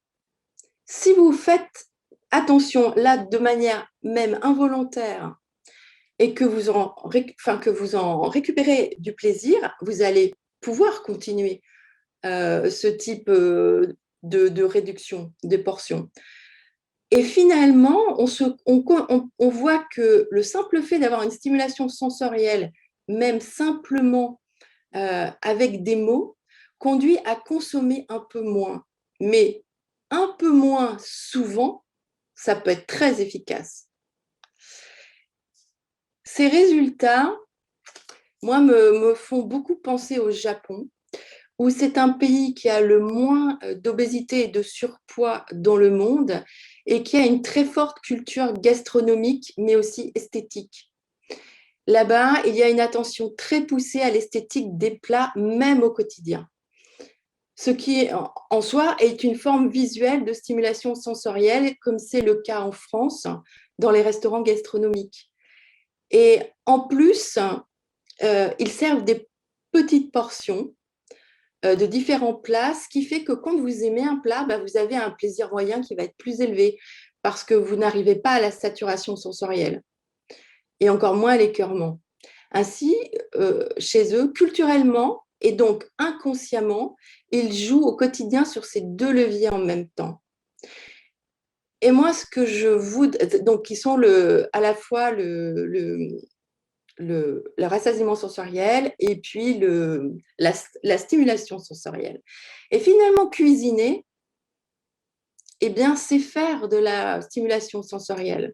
Speaker 6: si vous faites attention là de manière même involontaire et que que vous en récupérez du plaisir, vous allez pouvoir continuer ce type de réduction des portions. Et finalement, on voit que le simple fait d'avoir une stimulation sensorielle, même simplement avec des mots, conduit à consommer un peu moins. Mais un peu moins souvent, ça peut être très efficace. Ces résultats, moi, me font beaucoup penser au Japon, où c'est un pays qui a le moins d'obésité et de surpoids dans le monde et qui a une très forte culture gastronomique, mais aussi esthétique. Là-bas, il y a une attention très poussée à l'esthétique des plats, même au quotidien. Ce qui, en soi, est une forme visuelle de stimulation sensorielle, comme c'est le cas en France, dans les restaurants gastronomiques. Et en plus, ils servent des petites portions de différents plats, ce qui fait que quand vous aimez un plat, vous avez un plaisir moyen qui va être plus élevé parce que vous n'arrivez pas à la saturation sensorielle et encore moins à l'écœurement. Ainsi, chez eux, culturellement et donc inconsciemment, ils jouent au quotidien sur ces deux leviers en même temps. Et moi, ce que je voudrais, donc qui sont à la fois le rassasiement sensoriel et puis la stimulation sensorielle. Et finalement, cuisiner, eh bien, c'est faire de la stimulation sensorielle.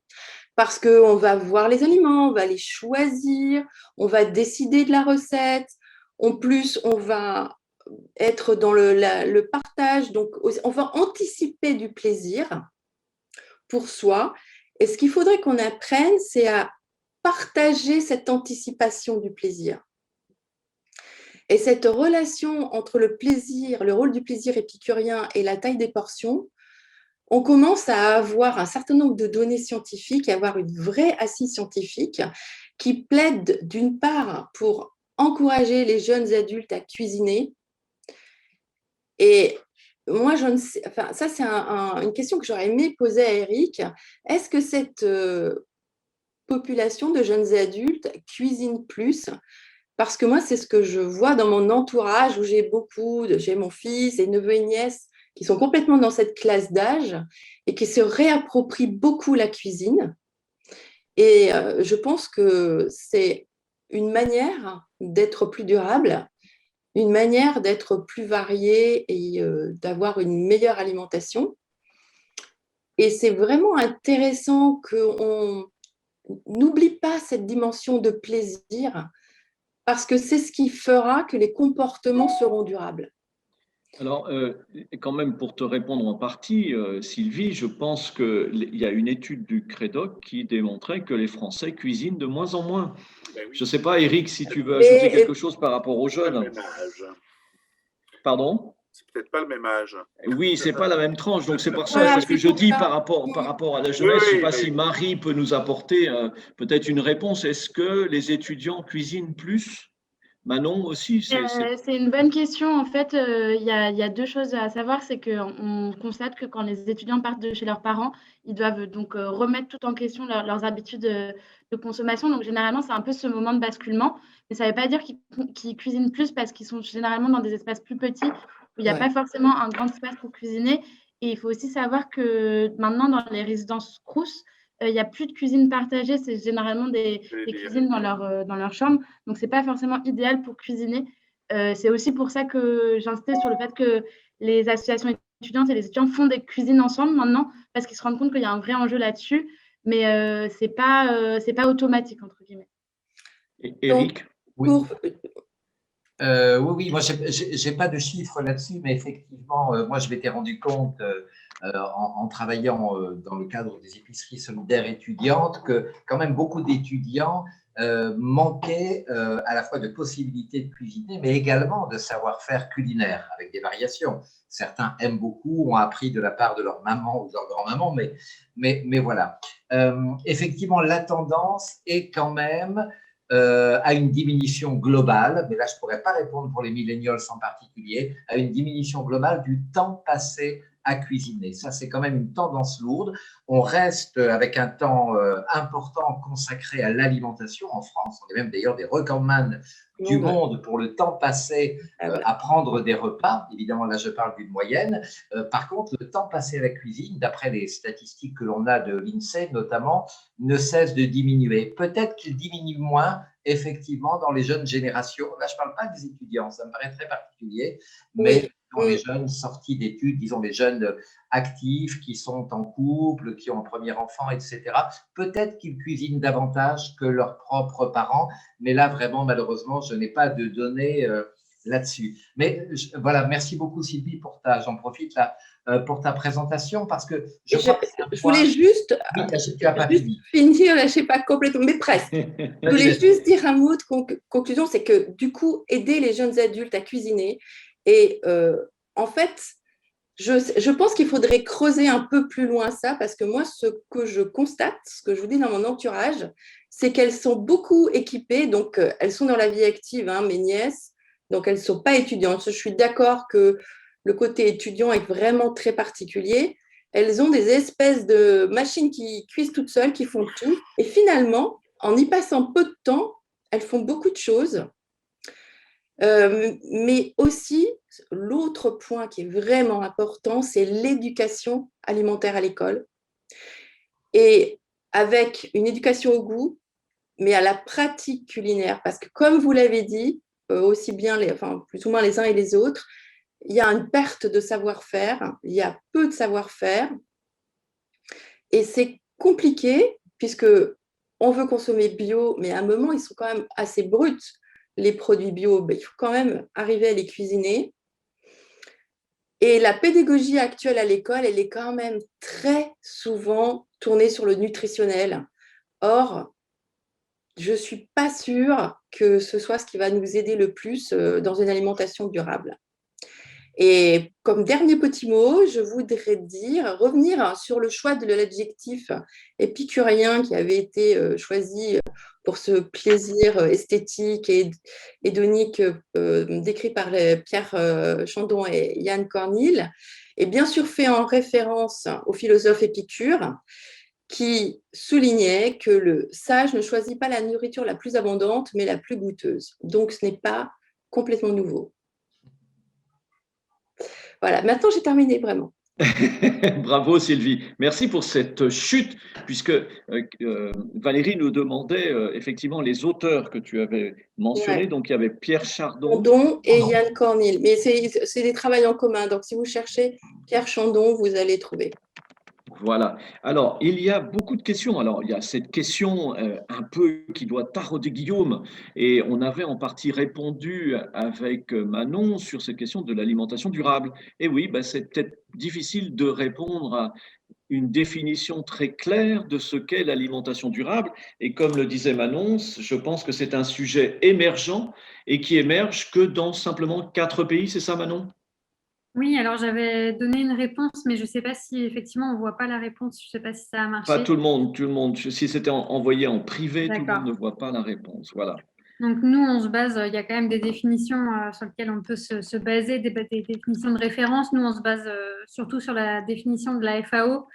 Speaker 6: Parce qu'on va voir les aliments, on va les choisir, on va décider de la recette. En plus, on va être dans le partage, donc on va anticiper du plaisir pour soi. Et ce qu'il faudrait qu'on apprenne, c'est à partager cette anticipation du plaisir. Et cette relation entre le plaisir, le rôle du plaisir épicurien et la taille des portions, on commence à avoir un certain nombre de données scientifiques, à avoir une vraie assise scientifique qui plaide d'une part pour encourager les jeunes adultes à cuisiner. Et moi, je ne sais, enfin, ça c'est une question que j'aurais aimé poser à Eric. Est-ce que cette population de jeunes adultes cuisine plus? Parce que moi, c'est ce que je vois dans mon entourage où j'ai mon fils et neveux et nièces qui sont complètement dans cette classe d'âge et qui se réapproprient beaucoup la cuisine. Et je pense que c'est une manière d'être plus durable, une manière d'être plus variée et d'avoir une meilleure alimentation. Et c'est vraiment intéressant qu'on n'oublie pas cette dimension de plaisir parce que c'est ce qui fera que les comportements seront durables.
Speaker 2: Alors, quand même, pour te répondre en partie, Sylvie, je pense qu'il y a une étude du Crédoc qui démontrait que les Français cuisinent de moins en moins.
Speaker 1: Ben oui,
Speaker 2: Je ne sais pas, Eric, si tu veux ajouter quelque chose par rapport aux
Speaker 1: c'est pas le
Speaker 2: jeunes.
Speaker 1: même âge.
Speaker 2: Pardon?
Speaker 1: C'est peut-être pas le même âge.
Speaker 2: Oui, c'est pas la même tranche, donc c'est pour ça,
Speaker 6: Voilà,
Speaker 2: c'est ce que
Speaker 6: c'est
Speaker 2: je
Speaker 6: pour
Speaker 2: dis
Speaker 6: ça.
Speaker 2: par rapport à la jeunesse. Je ne sais pas
Speaker 1: Oui,
Speaker 2: si Marie peut nous apporter peut-être une réponse. Est-ce que les étudiants cuisinent plus? Manon aussi,
Speaker 5: C'est une bonne question. En fait, il y a deux choses à savoir. C'est qu'on constate que quand les étudiants partent de chez leurs parents, ils doivent donc remettre tout en question leurs habitudes de consommation. Donc, généralement, c'est un peu ce moment de basculement. Mais ça ne veut pas dire qu'ils cuisinent plus parce qu'ils sont généralement dans des espaces plus petits où il n'y a pas forcément un grand espace pour cuisiner. Et il faut aussi savoir que maintenant, dans les résidences Crous, il n'y a plus de cuisine partagée. C'est généralement des cuisines dans leur chambre. Donc, ce n'est pas forcément idéal pour cuisiner. C'est aussi pour ça que j'insistais sur le fait que les associations étudiantes et les étudiants font des cuisines ensemble maintenant parce qu'ils se rendent compte qu'il y a un vrai enjeu là-dessus. Mais ce n'est pas automatique, entre guillemets.
Speaker 2: Eric?
Speaker 3: Oui. Oui, moi, je n'ai pas de chiffres là-dessus, mais effectivement, moi, je m'étais rendu compte en travaillant dans le cadre des épiceries solidaires étudiantes que quand même beaucoup d'étudiants manquaient à la fois de possibilités de cuisiner, mais également de savoir-faire culinaire avec des variations. Certains aiment beaucoup, ont appris de la part de leur maman ou de leur grand-maman, mais voilà. Effectivement, la tendance est quand même à une diminution globale, mais là je ne pourrais pas répondre pour les millennials en particulier, à une diminution globale du temps passé à cuisiner. Ça, c'est quand même une tendance lourde. On reste avec un temps important consacré à l'alimentation en France. On est même d'ailleurs des recordman du monde pour le temps passé à prendre des repas. Évidemment, là, je parle d'une moyenne. Par contre, le temps passé à la cuisine, d'après les statistiques que l'on a de l'INSEE notamment, ne cesse de diminuer. Peut-être qu'il diminue moins, effectivement, dans les jeunes générations. Là, je ne parle pas des étudiants, ça me paraît très particulier, mais dans les jeunes sortis d'études, disons les jeunes actifs qui sont en couple, qui ont un premier enfant, etc. Peut-être qu'ils cuisinent davantage que leurs propres parents, mais là, vraiment, malheureusement, je n'ai pas de données là-dessus. Mais voilà, merci beaucoup Sylvie j'en profite là, pour ta présentation parce que je
Speaker 6: voulais juste, finir, je ne sais pas complètement, mais presque. Je voulais juste dire un mot de conclusion, c'est que du coup, aider les jeunes adultes à cuisiner et en fait, je pense qu'il faudrait creuser un peu plus loin ça parce que moi, ce que je constate, ce que je vous dis dans mon entourage, c'est qu'elles sont beaucoup équipées, donc elles sont dans la vie active, hein, mes nièces, donc elles ne sont pas étudiantes. Je suis d'accord que le côté étudiant est vraiment très particulier. Elles ont des espèces de machines qui cuisent toutes seules, qui font tout. Et finalement, en y passant peu de temps, elles font beaucoup de choses. Mais aussi, l'autre point qui est vraiment important, c'est l'éducation alimentaire à l'école. Et avec une éducation au goût, mais à la pratique culinaire. Parce que comme vous l'avez dit, aussi bien plus ou moins les uns et les autres, il y a une perte de savoir-faire, il y a peu de savoir-faire. Et c'est compliqué, puisque on veut consommer bio, mais à un moment, ils sont quand même assez bruts, les produits bio. Ben, il faut quand même arriver à les cuisiner. Et la pédagogie actuelle à l'école, elle est quand même très souvent tournée sur le nutritionnel. Or, je ne suis pas sûre que ce soit ce qui va nous aider le plus dans une alimentation durable. Et comme dernier petit mot, je voudrais revenir sur le choix de l'adjectif épicurien qui avait été choisi pour ce plaisir esthétique et hédonique décrit par Pierre Chandon et Yann Cornil, et bien sûr fait en référence au philosophe Épicure, qui soulignait que le sage ne choisit pas la nourriture la plus abondante, mais la plus goûteuse. Donc, ce n'est pas complètement nouveau. Voilà, maintenant j'ai terminé vraiment.
Speaker 2: Bravo Sylvie. Merci pour cette chute, puisque Valérie nous demandait effectivement les auteurs que tu avais mentionnés. Ouais. Donc il y avait Pierre
Speaker 6: Chandon et Yann Cornil. Mais c'est des travaux en commun. Donc si vous cherchez Pierre Chandon, vous allez trouver.
Speaker 2: Voilà. Alors, il y a beaucoup de questions. Alors, il y a cette question un peu qui doit tarauder Guillaume, et on avait en partie répondu avec Manon sur cette question de l'alimentation durable. Et oui, ben, c'est peut-être difficile de répondre à une définition très claire de ce qu'est l'alimentation durable. Et comme le disait Manon, je pense que c'est un sujet émergent et qui émerge que dans simplement 4 pays. C'est ça, Manon ?
Speaker 4: Oui, alors j'avais donné une réponse, mais je ne sais pas si effectivement on ne voit pas la réponse. Je ne sais pas si ça a marché.
Speaker 2: Pas tout le monde. Si c'était envoyé en privé, tout le monde ne voit pas la réponse. Voilà.
Speaker 4: Donc nous, on se base, il y a quand même des définitions sur lesquelles on peut se baser, des définitions de référence. Nous, on se base surtout sur la définition de la FAO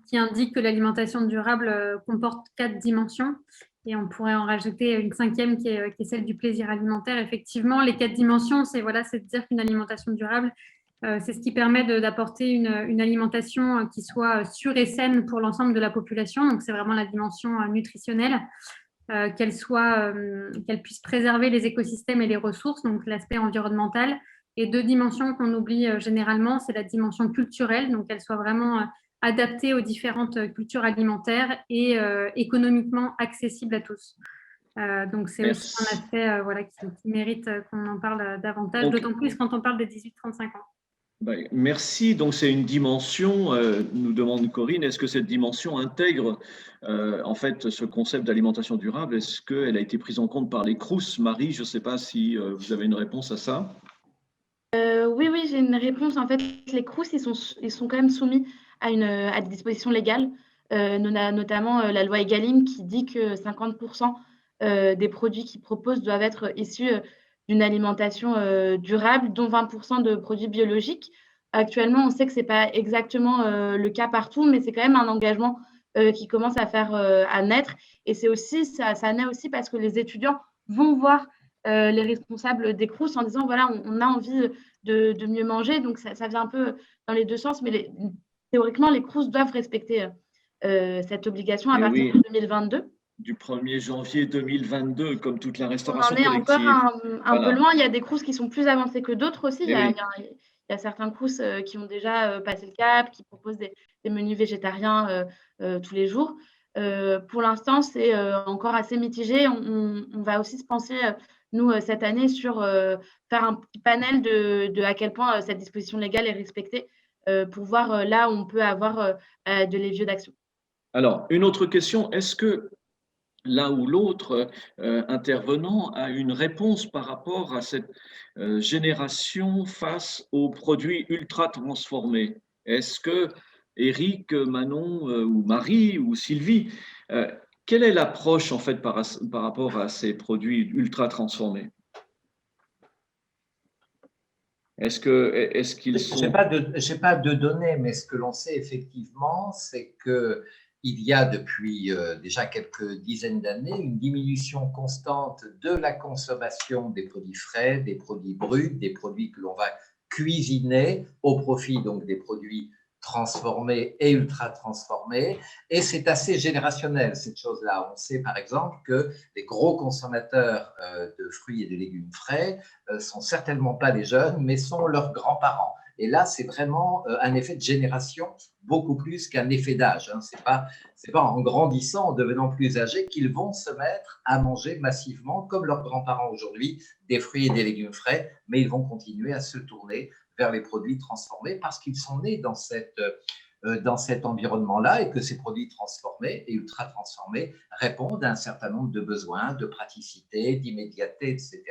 Speaker 4: qui indique que l'alimentation durable comporte 4 dimensions. Et on pourrait en rajouter une 5e qui est celle du plaisir alimentaire. Effectivement, les 4 dimensions, c'est de dire qu'une alimentation durable, c'est ce qui permet d'apporter une alimentation qui soit sûre et saine pour l'ensemble de la population. Donc, c'est vraiment la dimension nutritionnelle, qu'elle puisse préserver les écosystèmes et les ressources, donc l'aspect environnemental. Et 2 dimensions qu'on oublie généralement, c'est la dimension culturelle, donc qu'elle soit vraiment adaptée aux différentes cultures alimentaires et économiquement accessible à tous. Donc, c'est aussi un aspect qui mérite qu'on en parle davantage, d'autant plus quand on parle des 18-35 ans.
Speaker 2: Merci. Donc, c'est une dimension, nous demande Corinne, est-ce que cette dimension intègre en fait ce concept d'alimentation durable? Est-ce qu'elle a été prise en compte par les Crous? Marie, je ne sais pas si vous avez une réponse à ça.
Speaker 5: Oui, j'ai une réponse. En fait, les Crous, ils sont quand même soumis à des dispositions légales, notamment la loi Egalim qui dit que 50% des produits qu'ils proposent doivent être issus d'une alimentation durable, dont 20% de produits biologiques. Actuellement, on sait que ce n'est pas exactement le cas partout, mais c'est quand même un engagement qui commence à naître. Et ça naît aussi parce que les étudiants vont voir les responsables des Crous en disant, voilà, on a envie de mieux manger. Donc, ça vient un peu dans les deux sens, mais théoriquement, les Crous doivent respecter cette obligation à partir de 2022.
Speaker 2: Du 1er janvier 2022, comme toute la restauration
Speaker 5: collective. On en est encore un peu loin. Il y a des Crous qui sont plus avancés que d'autres aussi. Il y a certains Crous qui ont déjà passé le cap, qui proposent des menus végétariens tous les jours. Pour l'instant, c'est encore assez mitigé. On va aussi se penser, nous, cette année, sur faire un petit panel de à quel point cette disposition légale est respectée pour voir là où on peut avoir de leviers d'action.
Speaker 2: Alors, une autre question, est-ce que l'un ou l'autre intervenant a une réponse par rapport à cette génération face aux produits ultra transformés? Est-ce que Eric, Manon ou Marie ou Sylvie, quelle est l'approche en fait par rapport à ces produits ultra transformés? Est-ce qu'ils sont…
Speaker 3: Je n'ai pas de données, mais ce que l'on sait effectivement, c'est qu'il y a depuis déjà quelques dizaines d'années une diminution constante de la consommation des produits frais, des produits bruts, des produits que l'on va cuisiner au profit donc des produits transformés et ultra transformés. Et c'est assez générationnel, cette chose-là. On sait par exemple que les gros consommateurs de fruits et de légumes frais sont certainement pas les jeunes, mais sont leurs grands-parents. Et là, c'est vraiment un effet de génération beaucoup plus qu'un effet d'âge. C'est pas en grandissant, en devenant plus âgés, qu'ils vont se mettre à manger massivement, comme leurs grands-parents aujourd'hui, des fruits et des légumes frais, mais ils vont continuer à se tourner vers les produits transformés parce qu'ils sont nés dans cet environnement-là et que ces produits transformés et ultra transformés répondent à un certain nombre de besoins, de praticité, d'immédiateté, etc.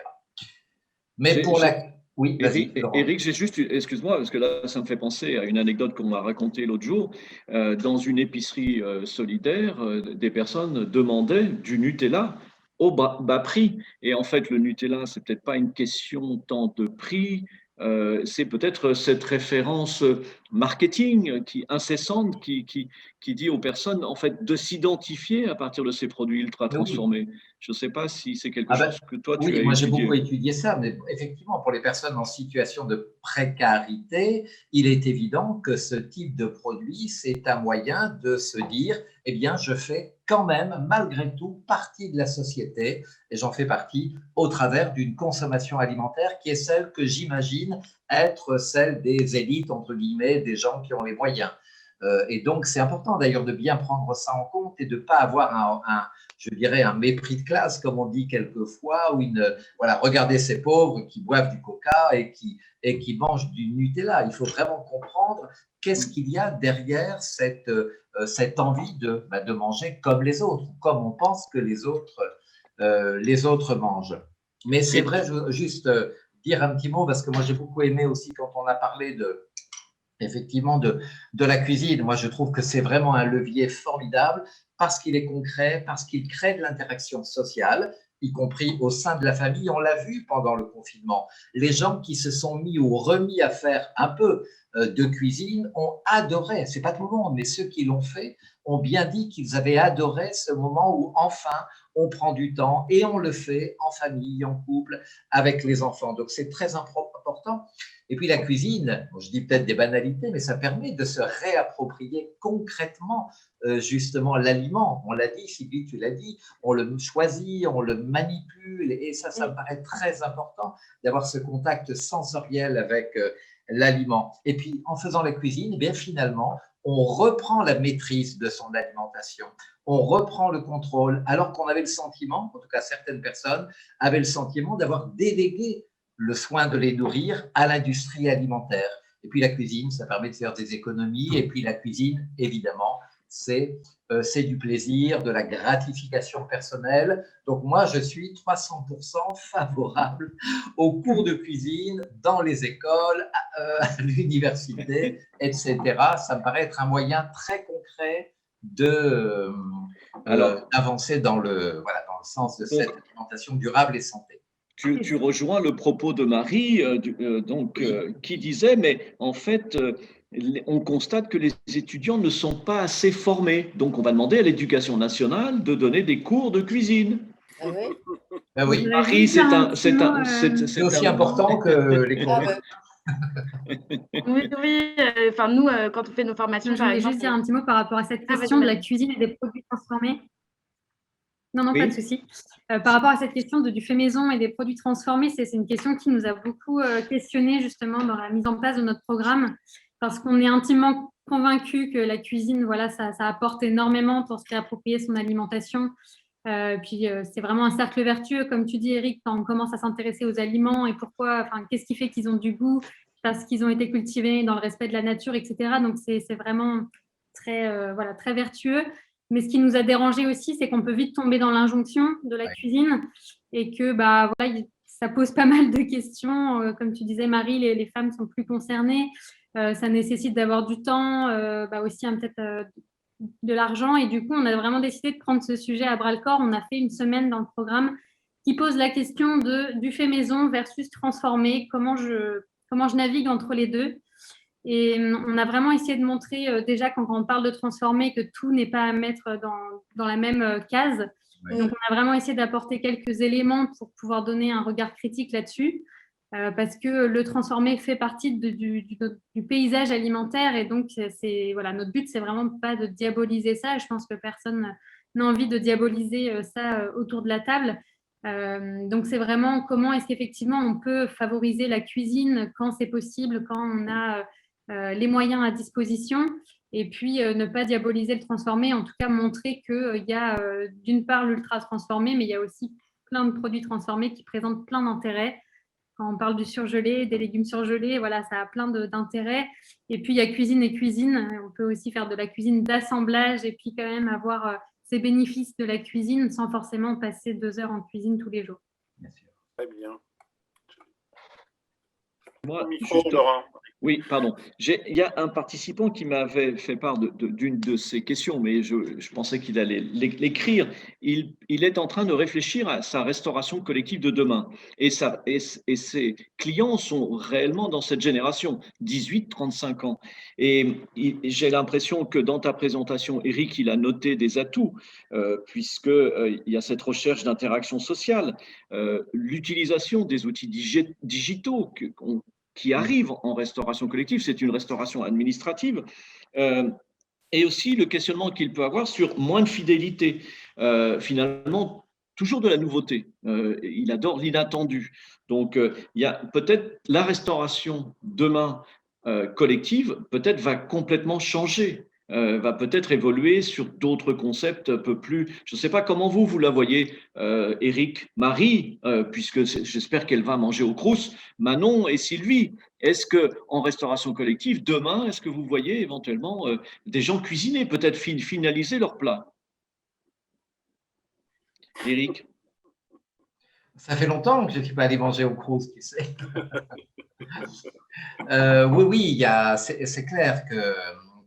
Speaker 3: Mais pour la… Oui, vas-y,
Speaker 2: Eric, j'ai juste, excuse-moi, parce que là, ça me fait penser à une anecdote qu'on m'a racontée l'autre jour. Dans une épicerie solidaire, des personnes demandaient du Nutella au bas prix. Et en fait, le Nutella, c'est peut-être pas une question tant de prix, c'est peut-être cette référence marketing incessante qui dit aux personnes en fait de s'identifier à partir de ces produits ultra transformés. Oui. Je ne sais pas si c'est quelque chose que toi tu as étudié.
Speaker 3: Oui, moi j'ai beaucoup étudié ça, mais effectivement pour les personnes en situation de précarité, il est évident que ce type de produit, c'est un moyen de se dire, eh bien je fais quand même malgré tout partie de la société et j'en fais partie au travers d'une consommation alimentaire qui est celle que j'imagine être celle des élites, entre guillemets, des gens qui ont les moyens. Et donc, c'est important d'ailleurs de bien prendre ça en compte et de ne pas avoir je dirais, un mépris de classe, comme on dit quelquefois, ou voilà, regardez ces pauvres qui boivent du coca et qui mangent du Nutella. Il faut vraiment comprendre qu'est-ce qu'il y a derrière cette envie de manger comme les autres, comme on pense que les autres mangent. Mais c'est vrai, je veux juste dire un petit mot, parce que moi j'ai beaucoup aimé aussi quand on a parlé effectivement de la cuisine. Moi je trouve que c'est vraiment un levier formidable parce qu'il est concret, parce qu'il crée de l'interaction sociale, y compris au sein de la famille. On l'a vu pendant le confinement. Les gens qui se sont mis ou remis à faire un peu de cuisine ont adoré, c'est pas tout le monde, mais ceux qui l'ont fait ont bien dit qu'ils avaient adoré ce moment où enfin on prend du temps et on le fait en famille, en couple, avec les enfants. Donc c'est très important. Et puis la cuisine, je dis peut-être des banalités, mais ça permet de se réapproprier concrètement justement l'aliment. On l'a dit, Sylvie, tu l'as dit, on le choisit, on le manipule, et ça me paraît très important d'avoir ce contact sensoriel avec l'aliment. Et puis en faisant la cuisine, eh bien, finalement, on reprend la maîtrise de son alimentation, on reprend le contrôle, alors qu'on avait le sentiment, en tout cas certaines personnes avaient le sentiment d'avoir délégué le soin de les nourrir à l'industrie alimentaire. Et puis la cuisine, ça permet de faire des économies. Et puis la cuisine, évidemment, c'est du plaisir, de la gratification personnelle. Donc moi, je suis 300% favorable aux cours de cuisine dans les écoles, à l'université, etc. Ça me paraît être un moyen très concret d'avancer dans le sens de cette alimentation durable et santé.
Speaker 2: tu rejoins le propos de Marie, qui disait, mais en fait, on constate que les étudiants ne sont pas assez formés. Donc, on va demander à l'Éducation nationale de donner des cours de cuisine.
Speaker 6: Ah ouais.
Speaker 3: Ben oui,
Speaker 2: Marie,
Speaker 3: c'est aussi important que les cours.
Speaker 6: Ah ouais.
Speaker 5: Oui. Enfin, nous, quand on fait nos formations,
Speaker 4: Je
Speaker 5: par
Speaker 4: voulais
Speaker 5: exemple,
Speaker 4: juste dire un petit mot par rapport à cette
Speaker 5: Ah,
Speaker 4: question
Speaker 5: vas-y,
Speaker 4: de la
Speaker 5: vas-y.
Speaker 4: cuisine et des produits transformés. Non,
Speaker 2: Oui.
Speaker 4: pas de souci. Par rapport à cette question du fait maison et des produits transformés, c'est une question qui nous a beaucoup questionné justement dans la mise en place de notre programme, parce qu'on est intimement convaincu que la cuisine, voilà, ça apporte énormément pour se réapproprier son alimentation. Puis c'est vraiment un cercle vertueux, comme tu dis, Eric, quand on commence à s'intéresser aux aliments et pourquoi, enfin, qu'est-ce qui fait qu'ils ont du goût, parce qu'ils ont été cultivés dans le respect de la nature, etc. Donc c'est vraiment très, très vertueux. Mais ce qui nous a dérangé aussi, c'est qu'on peut vite tomber dans l'injonction de la cuisine et que voilà, ça pose pas mal de questions. Comme tu disais, Marie, les femmes sont plus concernées. Ça nécessite d'avoir du temps, aussi peut-être de l'argent. Et du coup, on a vraiment décidé de prendre ce sujet à bras-le-corps. On a fait une semaine dans le programme qui pose la question du fait maison versus transformé, comment je navigue entre les deux. Et on a vraiment essayé de montrer déjà quand on parle de transformer que tout n'est pas à mettre dans la même case.
Speaker 3: Ouais.
Speaker 4: Donc on a vraiment essayé d'apporter quelques éléments pour pouvoir donner un regard critique là-dessus, parce que le transformé fait partie du paysage alimentaire et donc voilà, notre but c'est vraiment pas de diaboliser ça. Je pense que personne n'a envie de diaboliser ça autour de la table. Donc c'est vraiment comment est-ce qu'effectivement on peut favoriser la cuisine quand c'est possible, quand on a les moyens à disposition, et puis ne pas diaboliser le transformé, en tout cas montrer qu'il y a d'une part l'ultra transformé, mais il y a aussi plein de produits transformés qui présentent plein d'intérêts. Quand on parle du surgelé, des légumes surgelés, voilà, ça a plein d'intérêts. Et puis il y a cuisine et cuisine. On peut aussi faire de la cuisine d'assemblage et puis quand même avoir ces bénéfices de la cuisine sans forcément passer 2 heures en cuisine tous les jours.
Speaker 3: Bien sûr.
Speaker 1: Très bien.
Speaker 2: Moi,
Speaker 1: Micro, Laurent.
Speaker 2: Oui, pardon. Il y a un participant qui m'avait fait part d'une de ces questions, mais je pensais qu'il allait l'écrire. Il est en train de réfléchir à sa restauration collective de demain. Et ses clients sont réellement dans cette génération, 18-35 ans. Et j'ai l'impression que dans ta présentation, Eric, il a noté des atouts, puisqu'il y a cette recherche d'interaction sociale, l'utilisation des outils digitaux qui arrivent en restauration collective, c'est une restauration administrative, et aussi le questionnement qu'il peut avoir sur moins de fidélité. Finalement, toujours de la nouveauté. Il adore l'inattendu. Donc, il y a peut-être la restauration demain collective, peut-être va complètement changer. Va peut-être évoluer sur d'autres concepts un peu plus. Je ne sais pas comment vous la voyez, Eric, Marie, puisque j'espère qu'elle va manger au Crous, Manon et Sylvie. Est-ce que en restauration collective, demain, est-ce que vous voyez éventuellement des gens cuisiner, peut-être finaliser leur plat? Eric?
Speaker 3: Ça fait longtemps que je ne suis pas allé manger au Crous, tu sais. Oui, c'est clair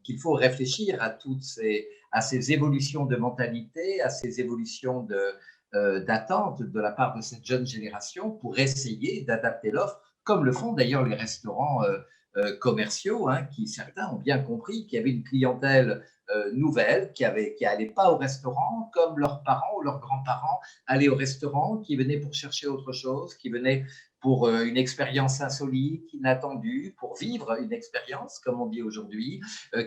Speaker 3: qu'il faut réfléchir à ces évolutions de mentalité, à ces évolutions d'attente de la part de cette jeune génération pour essayer d'adapter l'offre, comme le font d'ailleurs les restaurants commerciaux, qui certains ont bien compris qu'il y avait une clientèle nouvelle qui n'allait pas au restaurant comme leurs parents ou leurs grands-parents allaient au restaurant, qui venaient pour chercher autre chose, qui venaient pour une expérience insolite, inattendue, pour vivre une expérience, comme on dit aujourd'hui,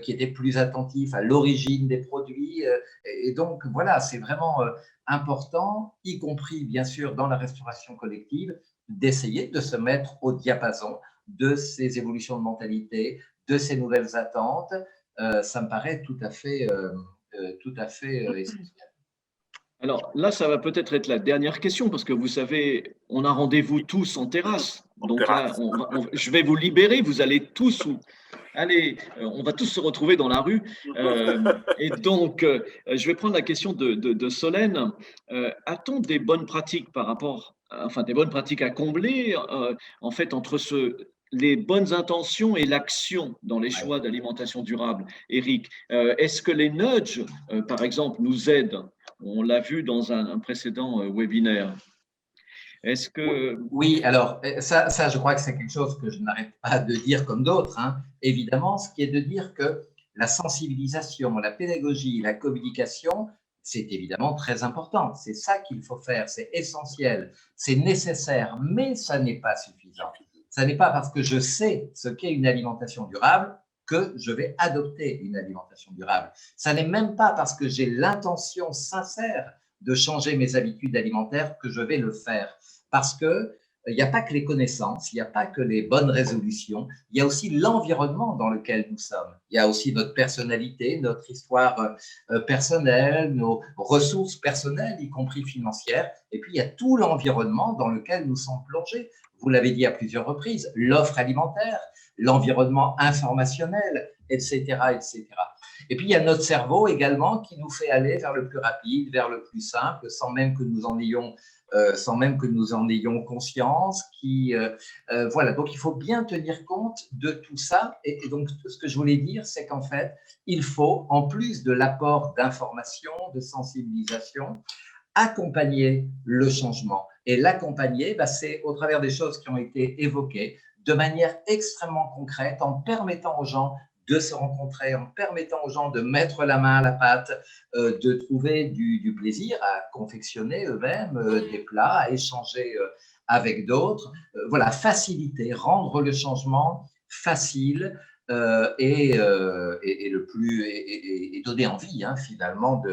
Speaker 3: qui était plus attentif à l'origine des produits. Et donc, voilà, c'est vraiment important, y compris, bien sûr, dans la restauration collective, d'essayer de se mettre au diapason de ces évolutions de mentalité, de ces nouvelles attentes. Ça me paraît tout à fait essentiel.
Speaker 2: Alors là, ça va peut-être être la dernière question, parce que vous savez, on a rendez-vous tous en terrasse. Donc là, je vais vous libérer, vous allez tous, allez, on va tous se retrouver dans la rue. Et donc, je vais prendre la question de Solène. A-t-on des bonnes pratiques des bonnes pratiques à combler, en fait, entre les bonnes intentions et l'action dans les choix d'alimentation durable? Eric, est-ce que les nudges, par exemple, nous aident? On l'a vu dans un précédent webinaire. Est-ce que…
Speaker 3: Oui, alors ça, je crois que c'est quelque chose que je n'arrête pas de dire comme d'autres, hein. Évidemment, ce qui est de dire que la sensibilisation, la pédagogie, la communication, c'est évidemment très important. C'est ça qu'il faut faire, c'est essentiel, c'est nécessaire, mais ça n'est pas suffisant. Ça n'est pas parce que je sais ce qu'est une alimentation durable que je vais adopter une alimentation durable. Ça n'est même pas parce que j'ai l'intention sincère de changer mes habitudes alimentaires que je vais le faire. Parce que il n'y a pas que les connaissances, il n'y a pas que les bonnes résolutions, il y a aussi l'environnement dans lequel nous sommes. Il y a aussi notre personnalité, notre histoire personnelle, nos ressources personnelles, y compris financières. Et puis, il y a tout l'environnement dans lequel nous sommes plongés. Vous l'avez dit à plusieurs reprises, l'offre alimentaire, l'environnement informationnel, etc., etc. Et puis, il y a notre cerveau également qui nous fait aller vers le plus rapide, vers le plus simple, sans même que nous en ayons conscience. Voilà, donc il faut bien tenir compte de tout ça. Et donc, ce que je voulais dire, c'est qu'en fait, il faut, en plus de l'apport d'information, de sensibilisation, accompagner le changement. Et l'accompagner, c'est au travers des choses qui ont été évoquées, de manière extrêmement concrète, en permettant aux gens de se rencontrer, en permettant aux gens de mettre la main à la pâte, de trouver du plaisir à confectionner eux-mêmes des plats, à échanger avec d'autres. Voilà, faciliter, rendre le changement facile et donner envie, hein, finalement,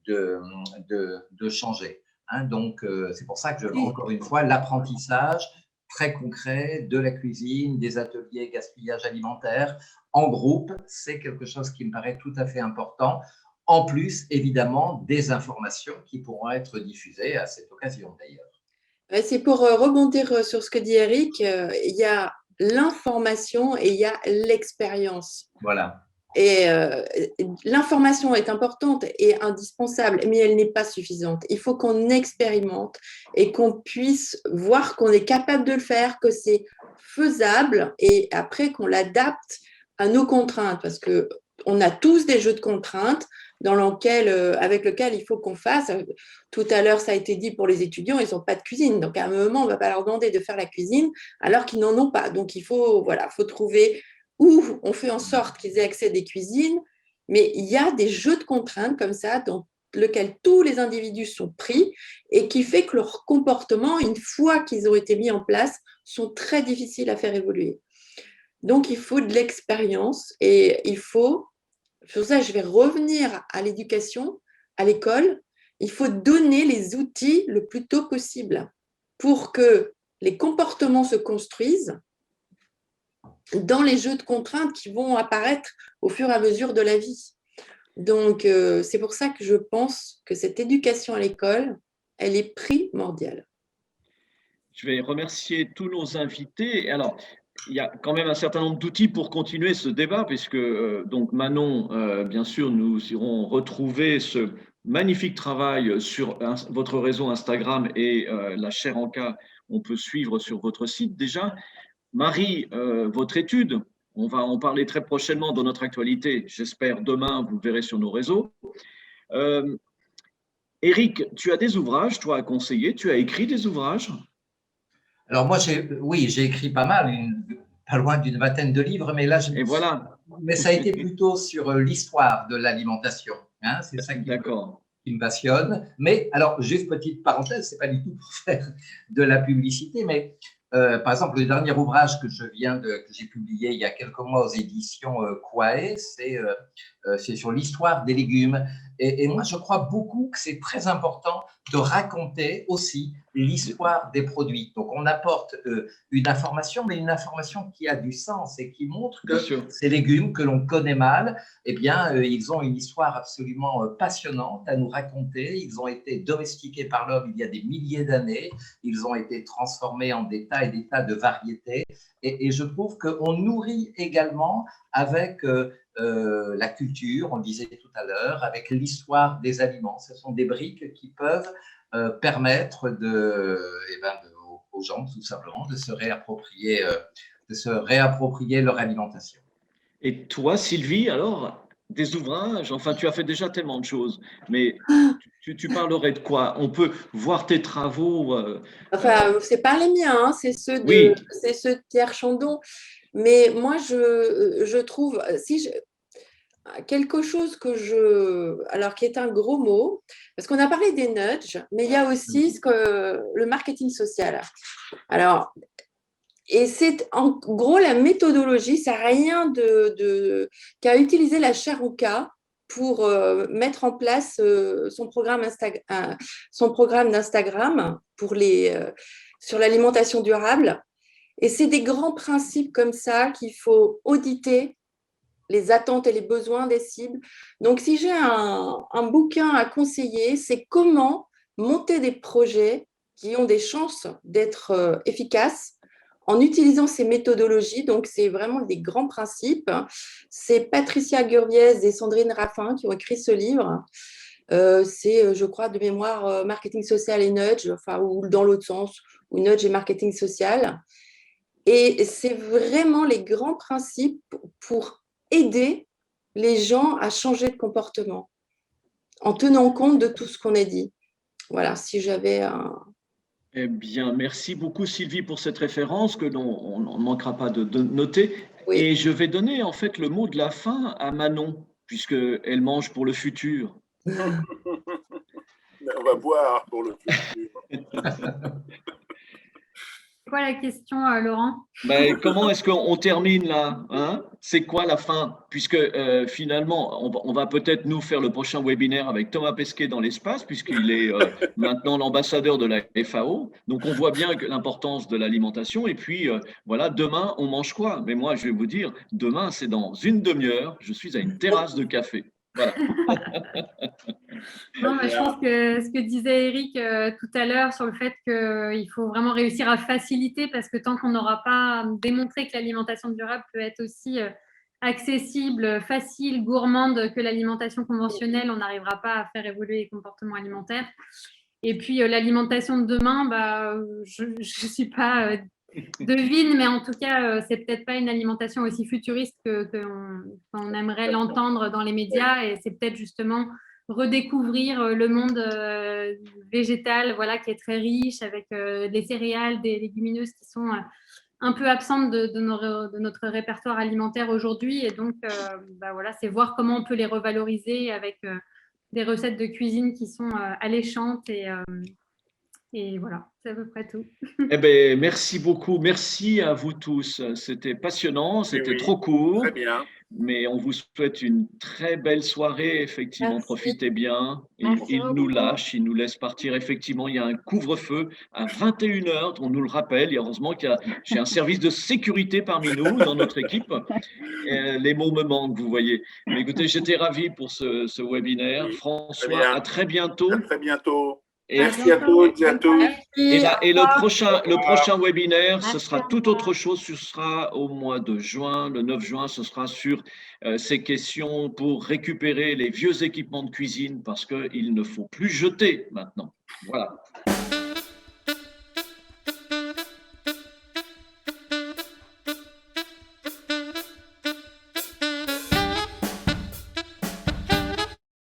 Speaker 3: de changer. Hein, donc, c'est pour ça que, encore une fois, l'apprentissage très concret de la cuisine, des ateliers gaspillage alimentaire en groupe, c'est quelque chose qui me paraît tout à fait important. En plus, évidemment, des informations qui pourront être diffusées à cette occasion d'ailleurs.
Speaker 6: C'est pour rebondir sur ce que dit Eric, il y a l'information et il y a l'expérience.
Speaker 3: Voilà.
Speaker 6: Et l'information est importante et indispensable, mais elle n'est pas suffisante. Il faut qu'on expérimente et qu'on puisse voir qu'on est capable de le faire, que c'est faisable et après qu'on l'adapte à nos contraintes, parce qu'on a tous des jeux de contraintes avec lesquels il faut qu'on fasse. Tout à l'heure, ça a été dit pour les étudiants, ils n'ont pas de cuisine. Donc, à un moment, on ne va pas leur demander de faire la cuisine alors qu'ils n'en ont pas. Donc, il faut trouver où on fait en sorte qu'ils aient accès à des cuisines, mais il y a des jeux de contraintes comme ça dans lequel tous les individus sont pris et qui fait que leur comportement, une fois qu'ils ont été mis en place, sont très difficiles à faire évoluer. Donc, il faut de l'expérience et pour ça, je vais revenir à l'éducation, à l'école. Il faut donner les outils le plus tôt possible pour que les comportements se construisent dans les jeux de contraintes qui vont apparaître au fur et à mesure de la vie. Donc, c'est pour ça que je pense que cette éducation à l'école, elle est primordiale.
Speaker 2: Je vais remercier tous nos invités. Alors, il y a quand même un certain nombre d'outils pour continuer ce débat, puisque donc Manon, bien sûr, nous irons retrouver ce magnifique travail sur votre réseau Instagram et la chaire en cas, on peut suivre sur votre site déjà. Marie, votre étude, on va en parler très prochainement dans notre actualité. J'espère demain, vous le verrez sur nos réseaux. Eric, tu as des ouvrages, toi, à conseiller. Tu as écrit des ouvrages?
Speaker 3: Alors moi, j'ai écrit pas mal, pas loin d'une vingtaine de livres, mais là, mais ça a été plutôt sur l'histoire de l'alimentation. Hein, c'est ça qui me passionne. Mais alors, juste petite parenthèse, c'est pas du tout pour faire de la publicité, mais par exemple, le dernier ouvrage que j'ai publié il y a quelques mois aux éditions Quae, c'est sur l'histoire des légumes. Et moi, je crois beaucoup que c'est très important de raconter aussi l'histoire des produits. Donc, on apporte une information, mais une information qui a du sens et qui montre que ces légumes que l'on connaît mal, eh bien, ils ont une histoire absolument passionnante à nous raconter. Ils ont été domestiqués par l'homme il y a des milliers d'années. Ils ont été transformés en des tas et des tas de variétés. Et je trouve qu'on nourrit également avec la culture, on le disait tout à l'heure, avec l'histoire des aliments. Ce sont des briques qui peuvent permettre aux gens, tout simplement, de se réapproprier leur alimentation.
Speaker 2: Et toi, Sylvie, alors, des ouvrages, enfin, tu as fait déjà tellement de choses, mais tu parlerais de quoi? On peut voir tes travaux.
Speaker 6: Enfin, c'est pas les miens, hein,
Speaker 2: Oui,
Speaker 6: c'est ceux de Pierre Chandon. Mais moi, je trouve, quelque chose alors qui est un gros mot, parce qu'on a parlé des nudges, mais il y a aussi le marketing social. Alors, et c'est en gros la méthodologie, ça n'a rien qu'à utiliser la chair au cas pour mettre en place son programme d'Instagram sur l'alimentation durable. Et c'est des grands principes comme ça qu'il faut auditer les attentes et les besoins des cibles. Donc, si j'ai un bouquin à conseiller, c'est comment monter des projets qui ont des chances d'être efficaces en utilisant ces méthodologies. Donc, c'est vraiment des grands principes. C'est Patricia Gurviez et Sandrine Raffin qui ont écrit ce livre. C'est, je crois, de mémoire, marketing social et nudge, enfin, ou dans l'autre sens, ou nudge et marketing social. Et c'est vraiment les grands principes pour aider les gens à changer de comportement en tenant compte de tout ce qu'on a dit. Voilà, si j'avais un…
Speaker 2: eh bien, merci beaucoup Sylvie pour cette référence que on ne manquera pas de noter.
Speaker 6: Oui.
Speaker 2: Et je vais donner en fait le mot de la fin à Manon, puisqu'elle mange pour le futur.
Speaker 1: On va boire pour le futur.
Speaker 4: C'est quoi la question, Laurent?
Speaker 2: Ben, comment est-ce qu'on termine là, hein? C'est quoi la fin? Puisque finalement, on va peut-être nous faire le prochain webinaire avec Thomas Pesquet dans l'espace, puisqu'il est maintenant l'ambassadeur de la FAO. Donc on voit bien l'importance de l'alimentation. Et puis voilà, demain, on mange quoi? Mais moi, je vais vous dire, demain, c'est dans une demi-heure, je suis à une terrasse de café. Voilà.
Speaker 4: Non, mais je pense que ce que disait Eric tout à l'heure sur le fait qu'il faut vraiment réussir à faciliter, parce que tant qu'on n'aura pas démontré que l'alimentation durable peut être aussi accessible, facile, gourmande que l'alimentation conventionnelle, on n'arrivera pas à faire évoluer les comportements alimentaires. Et puis l'alimentation de demain, je ne suis pas devine, mais en tout cas, c'est peut-être pas une alimentation aussi futuriste qu'on aimerait l'entendre dans les médias, et c'est peut-être justement redécouvrir le monde végétal, voilà, qui est très riche, avec des céréales, des légumineuses qui sont un peu absentes de notre répertoire alimentaire aujourd'hui. Et donc, voilà, c'est voir comment on peut les revaloriser avec des recettes de cuisine qui sont alléchantes. Et voilà, c'est à peu près tout.
Speaker 2: Eh bien, merci beaucoup. Merci à vous tous. C'était passionnant, c'était trop court.
Speaker 1: Très bien.
Speaker 2: Mais on vous souhaite une très belle soirée. Effectivement,
Speaker 6: Merci.
Speaker 2: profitez bien.
Speaker 5: Merci
Speaker 2: Il nous
Speaker 5: beaucoup.
Speaker 2: lâche, il nous laisse partir. Effectivement, il y a un couvre-feu à 21h, on nous le rappelle. Et heureusement j'ai un service de sécurité parmi nous, dans notre équipe. Les mots me manquent, vous voyez. Mais écoutez, j'étais ravi pour ce webinaire.
Speaker 1: Oui,
Speaker 2: François, à très bientôt.
Speaker 1: À très bientôt.
Speaker 2: Et,
Speaker 1: Merci à toutes et à tous.
Speaker 2: et le prochain webinaire, ce
Speaker 5: Merci,
Speaker 2: sera
Speaker 5: au
Speaker 2: tout
Speaker 5: revoir.
Speaker 2: autre chose. Ce sera au mois de juin, le 9 juin, ce sera sur ces questions pour récupérer les vieux équipements de cuisine, parce qu'il ne faut plus jeter maintenant. Voilà.